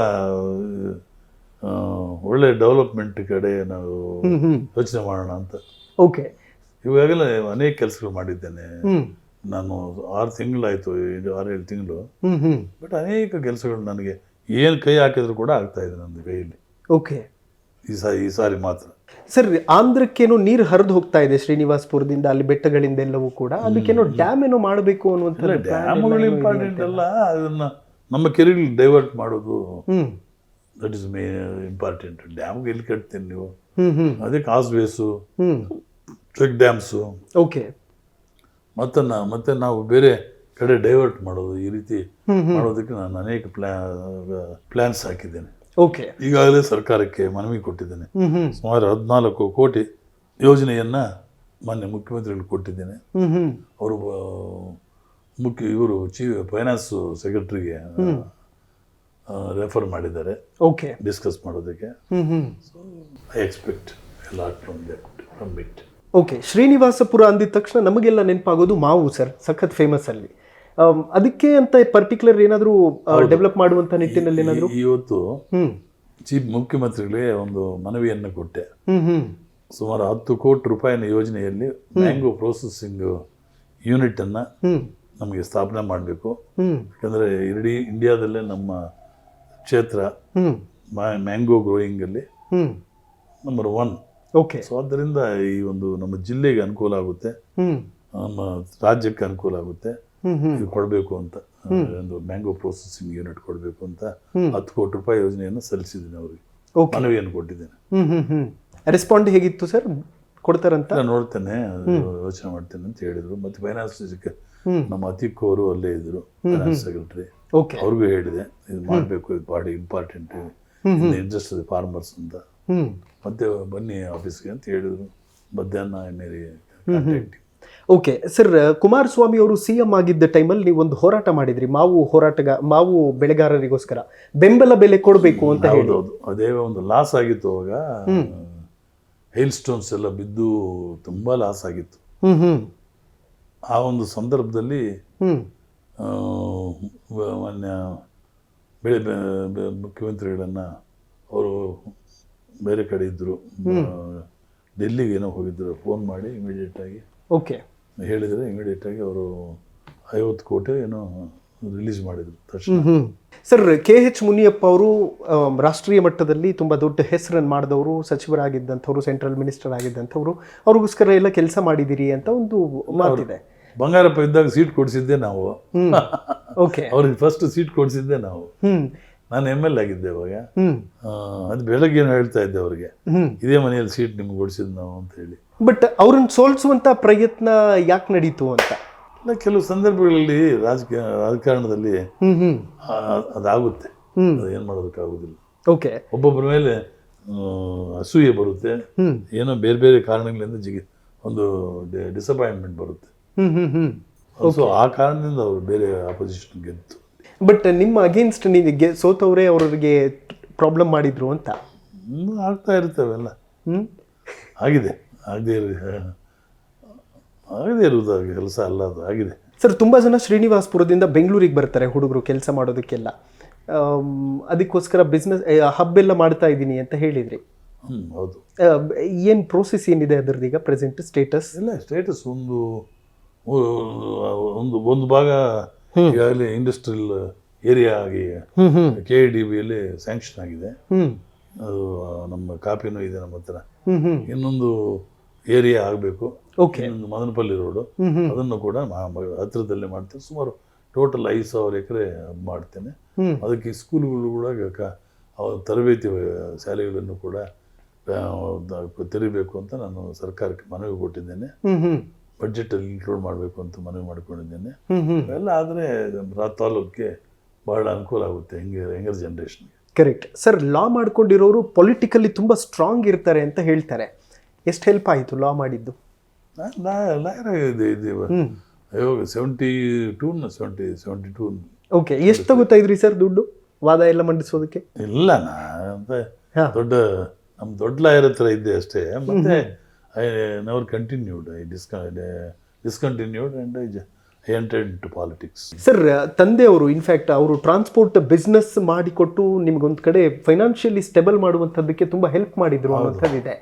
ಒಳ್ಳೆ ಡೆವಲಪ್ಮೆಂಟ್ ಕಡೆ ನಾವು ಯೋಚನೆ ಮಾಡೋಣ ಅಂತ. ಓಕೆ, ಇವಾಗೆಲ್ಲ ಅನೇಕ ಕೆಲಸಗಳು ಮಾಡಿದ್ದೇನೆ ನಾನು. 6 ತಿಂಗಳಾಯ್ತು, 6-7 ತಿಂಗಳು. ಬಟ್ ಅನೇಕ ಕೆಲಸಗಳು ನನಗೆ ಏನು ಕೈ ಹಾಕಿದ್ರು ಕೂಡ ಆಗ್ತಾ ಇದೆ ನನ್ನ ಕೈಯಲ್ಲಿ. ಓಕೆ, ಈ ಸಾರಿ ಮಾತ್ರ. ಸರ್, ಆಂಧ್ರಕ್ಕೇನೋ ನೀರು ಹರಿದು ಹೋಗ್ತಾ ಇದೆ ಶ್ರೀನಿವಾಸಪುರದಿಂದ, ಅಲ್ಲಿ ಬೆಟ್ಟಗಳಿಂದ ಎಲ್ಲವೂ ಕೂಡ. ಅದಕ್ಕೇನೋ ಡ್ಯಾಮ್ ಏನೋ ಮಾಡಬೇಕು ಅನ್ನುವಂಥ. ಡ್ಯಾಮ್ಗಳು ಇಂಪಾರ್ಟೆಂಟ್ ಅಲ್ಲ, ಅದನ್ನ ನಮ್ಮ ಕೆರೆಗಳು ಡೈವರ್ಟ್ ಮಾಡೋದು ದಟ್ ಇಸ್ ಇಂಪಾರ್ಟೆಂಟ್. ಡ್ಯಾಮ್ಗೆ ಎಲ್ಲಿ ಕಟ್ತೀನಿ ನೀವು? ಅದೇ ಕಾಸ್ವೇಸು, ಚೆಕ್ ಡ್ಯಾಮ್ಸು. ಓಕೆ, ಮತ್ತೆ ನಾವು ಬೇರೆ ಕಡೆ ಡೈವರ್ಟ್ ಮಾಡೋದು, ಈ ರೀತಿ ಮಾಡೋದಕ್ಕೆ ನಾನು ಅನೇಕ ಪ್ಲಾನ್ಸ್ ಹಾಕಿದ್ದೇನೆ. ಓಕೆ, ಈಗಾಗಲೇ ಸರ್ಕಾರಕ್ಕೆ ಮನವಿ ಕೊಟ್ಟಿದ್ದೇನೆ. ಸುಮಾರು 14 ಕೋಟಿ ಯೋಜನೆಯನ್ನ ಮಾನ್ಯ ಮುಖ್ಯಮಂತ್ರಿಗಳು ಕೊಟ್ಟಿದ್ದೇನೆ. ಅವರು ಇವರು ಚೀಫ್ ಫೈನಾನ್ಸ್ ಸೆಕ್ರೆಟರಿಗೆ ರೆಫರ್ ಮಾಡಿದ್ದಾರೆ ಡಿಸ್ಕಸ್ ಮಾಡೋದಕ್ಕೆ. So I expect a lot from it. Okay, Srinivaspur ಅಂದಿದ ತಕ್ಷಣ ನಮಗೆಲ್ಲ ನೆನಪಾಗೋದು ಮಾವು ಸರ್, ಸಖತ್ ಫೇಮಸ್ ಅಲ್ಲಿ. ಅದಕ್ಕೆ ಅಂತ ಪರ್ಟಿಕ್ಯುಲರ್ ಏನಾದರೂ ಡೆವಲಪ್ ಮಾಡುವಂತ ನಿಟ್ಟಿನಲ್ಲಿ ಏನಾದರೂ? ಇವತ್ತು ಚೀಫ್ ಮುಖ್ಯಮಂತ್ರಿಗಳಿಗೆ ಒಂದು ಮನವಿಯನ್ನು ಕೊಟ್ಟೆ. ಸುಮಾರು 10 ಕೋಟಿ ರೂಪಾಯಿನ ಯೋಜನೆಯಲ್ಲಿ ಮ್ಯಾಂಗೋ ಪ್ರೊಸೆಸಿಂಗ್ ಯೂನಿಟ್ ಅನ್ನ ನಮಗೆ ಸ್ಥಾಪನೆ ಮಾಡಬೇಕು. ಯಾಕಂದ್ರೆ ಇಡೀ ಇಂಡಿಯಾದಲ್ಲೇ ನಮ್ಮ ಕ್ಷೇತ್ರ ಮ್ಯಾಂಗೋ ಗ್ರೋಯಿಂಗ್ ಅಲ್ಲಿ ನಂಬರ್ 1. ಓಕೆ, ಸೊ ಆದ್ದರಿಂದ ಈ ಒಂದು ನಮ್ಮ ಜಿಲ್ಲೆಗೆ ಅನುಕೂಲ ಆಗುತ್ತೆ, ನಮ್ಮ ರಾಜ್ಯಕ್ಕೆ ಅನುಕೂಲ ಆಗುತ್ತೆ, ಇದು ಕೊಡಬೇಕು ಅಂತ, ಒಂದು ಮ್ಯಾಂಗೋ ಪ್ರೊಸೆಸಿಂಗ್ ಯೂನಿಟ್ ಕೊಡಬೇಕು ಅಂತ 10 ಕೋಟಿ ರೂಪಾಯಿ ಯೋಜನೆಯನ್ನು ಸಲ್ಲಿಸಿದ್ದೀನಿ ಅವರಿಗೆ, ಮನವಿಯನ್ನು ಕೊಟ್ಟಿದ್ದೇನೆ. ರೆಸ್ಪಾಂಡ್ ಹೇಗಿತ್ತು ಸರ್? ಕೊಡ್ತಾರಂತ ನೋಡ್ತೇನೆ, ಯೋಚನೆ ಮಾಡ್ತೇನೆ ಅಂತ ಹೇಳಿದ್ರು. ಮತ್ತೆ ಫೈನಾನ್ಸ್ ನಮ್ಮ ಅತಿಕ್ ಅವರು ಅಲ್ಲೇ ಇದ್ರು, ಫೈನಾನ್ಸ್ ಸೆಕ್ರೆಟರಿ. ಅವ್ರಿಗೂ ಹೇಳಿದೆ ಇದು ಮಾಡಬೇಕು, ಇದು ಬಾಡಿ ಇಂಪಾರ್ಟೆಂಟ್, ಇಂಟ್ರೆಸ್ಟ್ ಇದೆ ಫಾರ್ಮರ್ಸ್ ಅಂತ. ಮತ್ತೆ ಬನ್ನಿ ಆಫೀಸ್ಗೆ ಅಂತ ಹೇಳಿದ್ರು. ಮಧ್ಯಾಹ್ನ ಓಕೆ ಸರ್, ಕುಮಾರಸ್ವಾಮಿ ಅವರು CM ಆಗಿದ್ದ ಟೈಮಲ್ಲಿ ನೀವು ಒಂದು ಹೋರಾಟ ಮಾಡಿದ್ರಿ, ಮಾವು ಬೆಳೆಗಾರರಿಗೋಸ್ಕರ ಬೆಂಬಲ ಬೆಲೆ ಕೊಡಬೇಕು ಅಂತ. ಹೌದೌದು, ಅದೇ ಒಂದು ಲಾಸ್ ಆಗಿತ್ತು ಅವಾಗ. ಹೈಲ್ ಸ್ಟೋನ್ಸ್ ಎಲ್ಲ ಬಿದ್ದು ತುಂಬಾ ಲಾಸ್ ಆಗಿತ್ತು. ಆ ಒಂದು ಸಂದರ್ಭದಲ್ಲಿ ಮಾನ್ಯ ಮುಖ್ಯಮಂತ್ರಿಗಳನ್ನ ಅವರು ಬೇರೆ ಕಡೆ ಇದ್ರು, ಡೆಲ್ಲಿಗೆ ಏನೋ ಹೋಗಿದ್ರು, ಫೋನ್ ಮಾಡಿ ಇಮಿಡಿಯೇಟ್ ಆಗಿ ಹೇಳಿದರೆ ಇಮಿಡಿಯೇಟ್ ಆಗಿ ಅವರು 50 ಕೋಟಿ ಏನೋ ರಿಲೀಸ್ ಮಾಡಿದ್ರು ತಕ್ಷಣ. ಸರ್, KH ಮುನಿಯಪ್ಪ ಅವರು ರಾಷ್ಟ್ರೀಯ ಮಟ್ಟದಲ್ಲಿ ತುಂಬಾ ದೊಡ್ಡ ಹೆಸರನ್ನು ಮಾಡಿದವರು, ಸಚಿವರಾಗಿದ್ದಂಥವ್ರು, ಸೆಂಟ್ರಲ್ ಮಿನಿಸ್ಟರ್ ಆಗಿದ್ದಂಥವ್ರು, ಅವ್ರಿಗೋಸ್ಕರ ಎಲ್ಲ ಕೆಲಸ ಮಾಡಿದಿರಿ ಅಂತ ಒಂದು ಮಾತಿದೆ. ಬಂಗಾರಪ್ಪ ಇದ್ದಾಗ ಸೀಟ್ ಕೊಡಿಸಿದ್ದೆ ನಾವು. ಓಕೆ. ಅವ್ರಿಗೆ ಫಸ್ಟ್ ಸೀಟ್ ಕೊಡಿಸಿದ್ದೆ ನಾವು. ನಾನು ML ಆಗಿದ್ದೆ ಅವಾಗ. ಅದು ಬೆಳಗ್ಗೆ ಏನು ಹೇಳ್ತಾ ಇದ್ದೆ ಅವ್ರಿಗೆ, ಇದೇ ಮನೆಯಲ್ಲಿ ಸೀಟ್ ನಿಮ್ಗೆ ಕೊಡಿಸಿದ್ ನಾವು ಅಂತ ಹೇಳಿ. ಬಟ್ ಅವ್ರನ್ನ ಸೋಲ್ಸುವಂತ ಪ್ರಯತ್ನ ಯಾಕೆ ನಡೀತು ಅಂತ? ಇಲ್ಲ, ಕೆಲವು ಸಂದರ್ಭಗಳಲ್ಲಿ ರಾಜಕಾರಣದಲ್ಲಿ ಅದಾಗುತ್ತೆ, ಏನು ಮಾಡೋದಕ್ಕಾಗೋದಿಲ್ಲ. ಓಕೆ. ಒಬ್ಬೊಬ್ಬರ ಮೇಲೆ ಅಸೂಯೆ ಬರುತ್ತೆ, ಏನೋ ಬೇರೆ ಬೇರೆ ಕಾರಣಗಳಿಂದ ಒಂದು ಡಿಸಪಾಯಿಂಟ್ಮೆಂಟ್ ಬರುತ್ತೆ. ಸೊ ಆ ಕಾರಣದಿಂದ ಅವರು ಬೇರೆ ಅಪೋಸಿಷನ್ ಗೆದ್ದು. ಬಟ್ ನಿಮ್ಮ ಅಗೇನ್ಸ್ಟ್ ನೀವು ಸೋತವರೇ ಅವರಿಗೆ ಪ್ರಾಬ್ಲಮ್ ಮಾಡಿದ್ರು ಅಂತ ಆಗ್ತಾ ಇರ್ತವೆಲ್ಲ. ಆಗಿದೆ, ಆಗದೆ ಇರುವುದು ಕೆಲಸ ಅಲ್ಲ, ಅದು ಆಗಿದೆ. ಸರ್, ತುಂಬ ಜನ ಶ್ರೀನಿವಾಸಪುರದಿಂದ ಬೆಂಗಳೂರಿಗೆ ಬರ್ತಾರೆ ಹುಡುಗರು ಕೆಲಸ ಮಾಡೋದಕ್ಕೆಲ್ಲ. ಅದಕ್ಕೋಸ್ಕರ ಬಿಸ್ನೆಸ್ ಹಬ್ ಎಲ್ಲ ಮಾಡ್ತಾ ಇದ್ದೀನಿ ಅಂತ ಹೇಳಿದ್ರಿ. ಹೌದು. ಏನು ಪ್ರೋಸೆಸ್ ಏನಿದೆ ಅದರದ್ದು ಈಗ ಪ್ರೆಸೆಂಟ್ ಸ್ಟೇಟಸ್? ಇಲ್ಲ, ಸ್ಟೇಟಸ್ ಒಂದು ಭಾಗ ಈಗಾಗಲೇ ಇಂಡಸ್ಟ್ರಿಯಲ್ ಏರಿಯಾ ಆಗಿ KIDBಯಲ್ಲಿ ಸ್ಯಾಂಕ್ಷನ್ ಆಗಿದೆ. ಅದು ನಮ್ಮ ಕಾಪಿನೂ ಇದೆ ನಮ್ಮ ಹತ್ರ. ಇನ್ನೊಂದು ಏರಿಯಾ ಆಗಬೇಕು, ಇನ್ನೊಂದು ಮದನಪಲ್ಲಿ ರೋಡು, ಅದನ್ನು ಕೂಡ ಹತ್ತಿರದಲ್ಲೇ ಮಾಡ್ತೇನೆ. ಸುಮಾರು ಟೋಟಲ್ 5,000 ಎಕರೆ ಮಾಡ್ತೇನೆ. ಅದಕ್ಕೆ ಸ್ಕೂಲ್ಗಳು ಕೂಡ ತರಬೇತಿ ಶಾಲೆಗಳನ್ನು ಕೂಡ ತೆರಿಬೇಕು ಅಂತ ನಾನು ಸರ್ಕಾರಕ್ಕೆ ಮನವಿ ಕೊಟ್ಟಿದ್ದೇನೆ. ಬಡ್ಜೆಟಲ್ಲಿ ಇನ್ಕ್ಲೂಡ್ ಮಾಡಬೇಕು ಅಂತ ಮನವಿ ಮಾಡಿಕೊಂಡಿದ್ದೇನೆ. ಎಲ್ಲ ಆದರೆ ತಾಲೂಕಿಗೆ ಬಹಳ ಅನುಕೂಲ ಆಗುತ್ತೆ ಯಂಗರ್ ಜನರೇಷನ್ಗೆ. ಕರೆಕ್ಟ್. ಸರ್, ಲಾ ಮಾಡ್ಕೊಂಡಿರೋರು ಪೊಲಿಟಿಕಲಿ ತುಂಬ ಸ್ಟ್ರಾಂಗ್ ಇರ್ತಾರೆ ಅಂತ ಹೇಳ್ತಾರೆ. ಎಷ್ಟು ಹೆಲ್ಪ್ ಆಯಿತು ಲಾ ಮಾಡಿದ್ದು? ಲಾಯರ್ ಆಗಿದೆ ಇವಾಗ 72. ಓಕೆ. ಎಷ್ಟು ತಗೋತಾ ಇದ್ರಿ ಸರ್ ದುಡ್ಡು ವಾದ ಎಲ್ಲ ಮಂಡಿಸೋದಕ್ಕೆ? ಇಲ್ಲ, ದೊಡ್ಡ ಲಾಯರ್ ಹತ್ರ ಇದ್ದೆ ಅಷ್ಟೇ. ಮತ್ತೆ I never continued. Discontinued and I entered into politics. Sir, ತಂದೆಯವರು ಇನ್ಫ್ಯಾಕ್ಟ್ ಅವರು ಟ್ರಾನ್ಸ್ಪೋರ್ಟ್ ಬಿಸ್ನೆಸ್ ಮಾಡಿಕೊಟ್ಟು ನಿಮ್ಗೊಂದು ಕಡೆ ಫೈನಾನ್ಷಿಯಲಿ ಸ್ಟೇಬಲ್ ಮಾಡುವಂಥದ್ದಕ್ಕೆ ತುಂಬ ಹೆಲ್ಪ್ ಮಾಡಿದ್ರು ಅನ್ನೋಂಥದ್ದಿದೆ.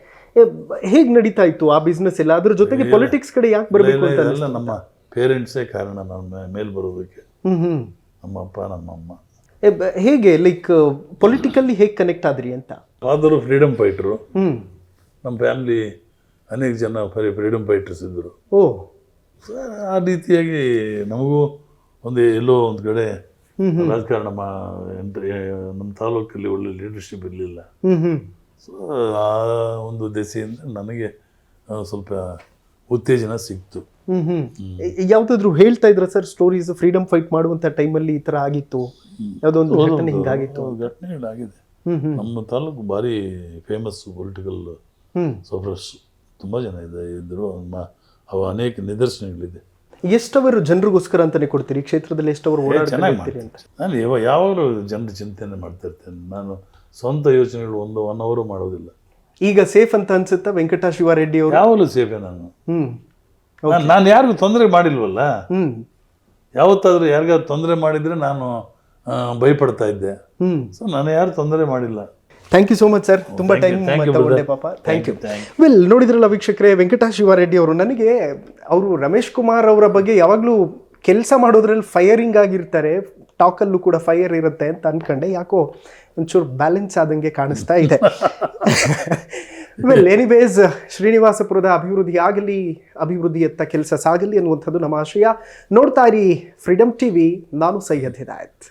ಹೇಗೆ ನಡೀತಾ ಇತ್ತು ಆ ಬಿಸ್ನೆಸ್ ಎಲ್ಲ? ಅದ್ರ ಜೊತೆಗೆ ಪೊಲಿಟಿಕ್ಸ್ ಕಡೆ ಯಾಕೆ ಬರಬೇಕು ಅಂತ? ಎಲ್ಲ ನಮ್ಮ ಪೇರೆಂಟ್ಸೇ ಕಾರಣ ನನ್ನ ಮೇಲೆ ಬರೋದಕ್ಕೆ. ನಮ್ಮ ಅಪ್ಪ, ನಮ್ಮ ಅಮ್ಮ. ಹೇಗೆ ಲೈಕ್ ಪೊಲಿಟಿಕಲ್ಲಿ ಹೇಗೆ ಕನೆಕ್ಟ್ ಆದ್ರಿ ಅಂತ? Father freedom fighter. ನಮ್ಮ ಫ್ಯಾಮಿಲಿ ಅನೇಕ ಜನ ಫ್ರೀಡಮ್ ಫೈಟರ್ಸ್ ಇದ್ದರು. ಆ ರೀತಿಯಾಗಿ ನಮಗೂ ಎಲ್ಲೋ ಒಂದು ಕಡೆ ರಾಜಕಾರಣ ನಮ್ಮ ತಾಲೂಕಲ್ಲಿ ಒಳ್ಳೆ ಲೀಡರ್ಶಿಪ್ ಇರಲಿಲ್ಲ. ಸೊ ಆ ಒಂದು ದೆಸೆಯಿಂದ ನನಗೆ ಸ್ವಲ್ಪ ಉತ್ತೇಜನ ಸಿಕ್ತು. ಯಾವ್ದಾದ್ರು ಹೇಳ್ತಾ ಇದ್ರ ಸರ್ ಸ್ಟೋರೀಸ್? ಫ್ರೀಡಮ್ ಫೈಟ್ ಮಾಡುವಂತ ಟೈಮಲ್ಲಿ ಈ ತರ ಆಗಿತ್ತು, ಯಾವುದೋ ಒಂದು ಘಟನೆ ಹಿಂಗಾಗಿತ್ತು? ಘಟನೆಗಳಾಗಿದೆ. ನಮ್ಮ ತಾಲೂಕು ಭಾರಿ ಫೇಮಸ್ ಪೊಲಿಟಿಕಲ್ ಸಫರರ್ಸ್ ತುಂಬ ಜನ ಇದ್ದರು. ಅವು ಅನೇಕ ನಿದರ್ಶನಗಳಿದೆ. ಎಷ್ಟವರು ಜನರಿಗೋಸ್ಕರ ಅಂತಾನೆ ಕೊಡ್ತೀರಿ ಕ್ಷೇತ್ರದಲ್ಲಿ? ಎಷ್ಟವರು ಓಡಾಡ್ತೀರಿ ಅಂತ? ನಾನು ಯಾವಾಗಲೂ ಜನರ ಚಿಂತನೆ ಮಾಡ್ತಾ ಇರ್ತೇನೆ. ನಾನು ಸ್ವಂತ ಯೋಚನೆಗಳು 1 ಅವರ್ ಮಾಡೋದಿಲ್ಲ. ಈಗ ಸೇಫ್ ಅಂತ ಅನ್ಸುತ್ತಾ ವೆಂಕಟ ಶಿವಾರೆಡ್ಡಿ ಅವರು? ಯಾವಾಗಲೂ ಸೇಫೇ. ನಾನು ಯಾರಿಗೂ ತೊಂದರೆ ಮಾಡಿಲ್ವಲ್ಲ. ಯಾವತ್ತಾದ್ರೂ ಯಾರಿಗಾದ್ರು ತೊಂದರೆ ಮಾಡಿದ್ರೆ ನಾನು ಭಯಪಡ್ತಾ ಇದ್ದೆ. ಸೊ ನಾನು ಯಾರು ತೊಂದರೆ ಮಾಡಿಲ್ಲ. Thank you so much sir, ತುಂಬಾ ಟೈಮ್ ತಗೊಂಡೆ ಪಾಪ. Thank you. ವೆಲ್, ನೋಡಿದ್ರಲ್ಲ ವೀಕ್ಷಕರೇ, ವೆಂಕಟ ಶಿವಾರೆಡ್ಡಿ ಅವರು. ನನಗೆ ಅವರು ರಮೇಶ್ ಕುಮಾರ್ ಅವರ ಬಗ್ಗೆ ಯಾವಾಗಲೂ ಕೆಲಸ ಮಾಡೋದ್ರಲ್ಲಿ ಫೈರಿಂಗ್ ಆಗಿರ್ತಾರೆ, ಟಾಕಲ್ಲೂ ಕೂಡ ಫೈರ್ ಇರುತ್ತೆ ಅಂತ ಅನ್ಕೊಂಡೆ. ಯಾಕೋ ಒಂಚೂರು ಬ್ಯಾಲೆನ್ಸ್ ಆದಂಗೆ ಕಾಣಿಸ್ತಾ ಇದೆ. ವೆಲ್, ಎನಿವೇಸ್, ಶ್ರೀನಿವಾಸಪುರದ ಅಭಿವೃದ್ಧಿ ಆಗಲಿ, ಅಭಿವೃದ್ಧಿಯತ್ತ ಕೆಲಸ ಸಾಗಲಿ ಅನ್ನುವಂಥದ್ದು ನಮ್ಮ ಆಶಯ. ನೋಡ್ತಾ ಇರಿ ಫ್ರೀಡಮ್ ಟಿವಿ. ನಾನು ಸೈಯದ್ ಹಿದಾಯತ್.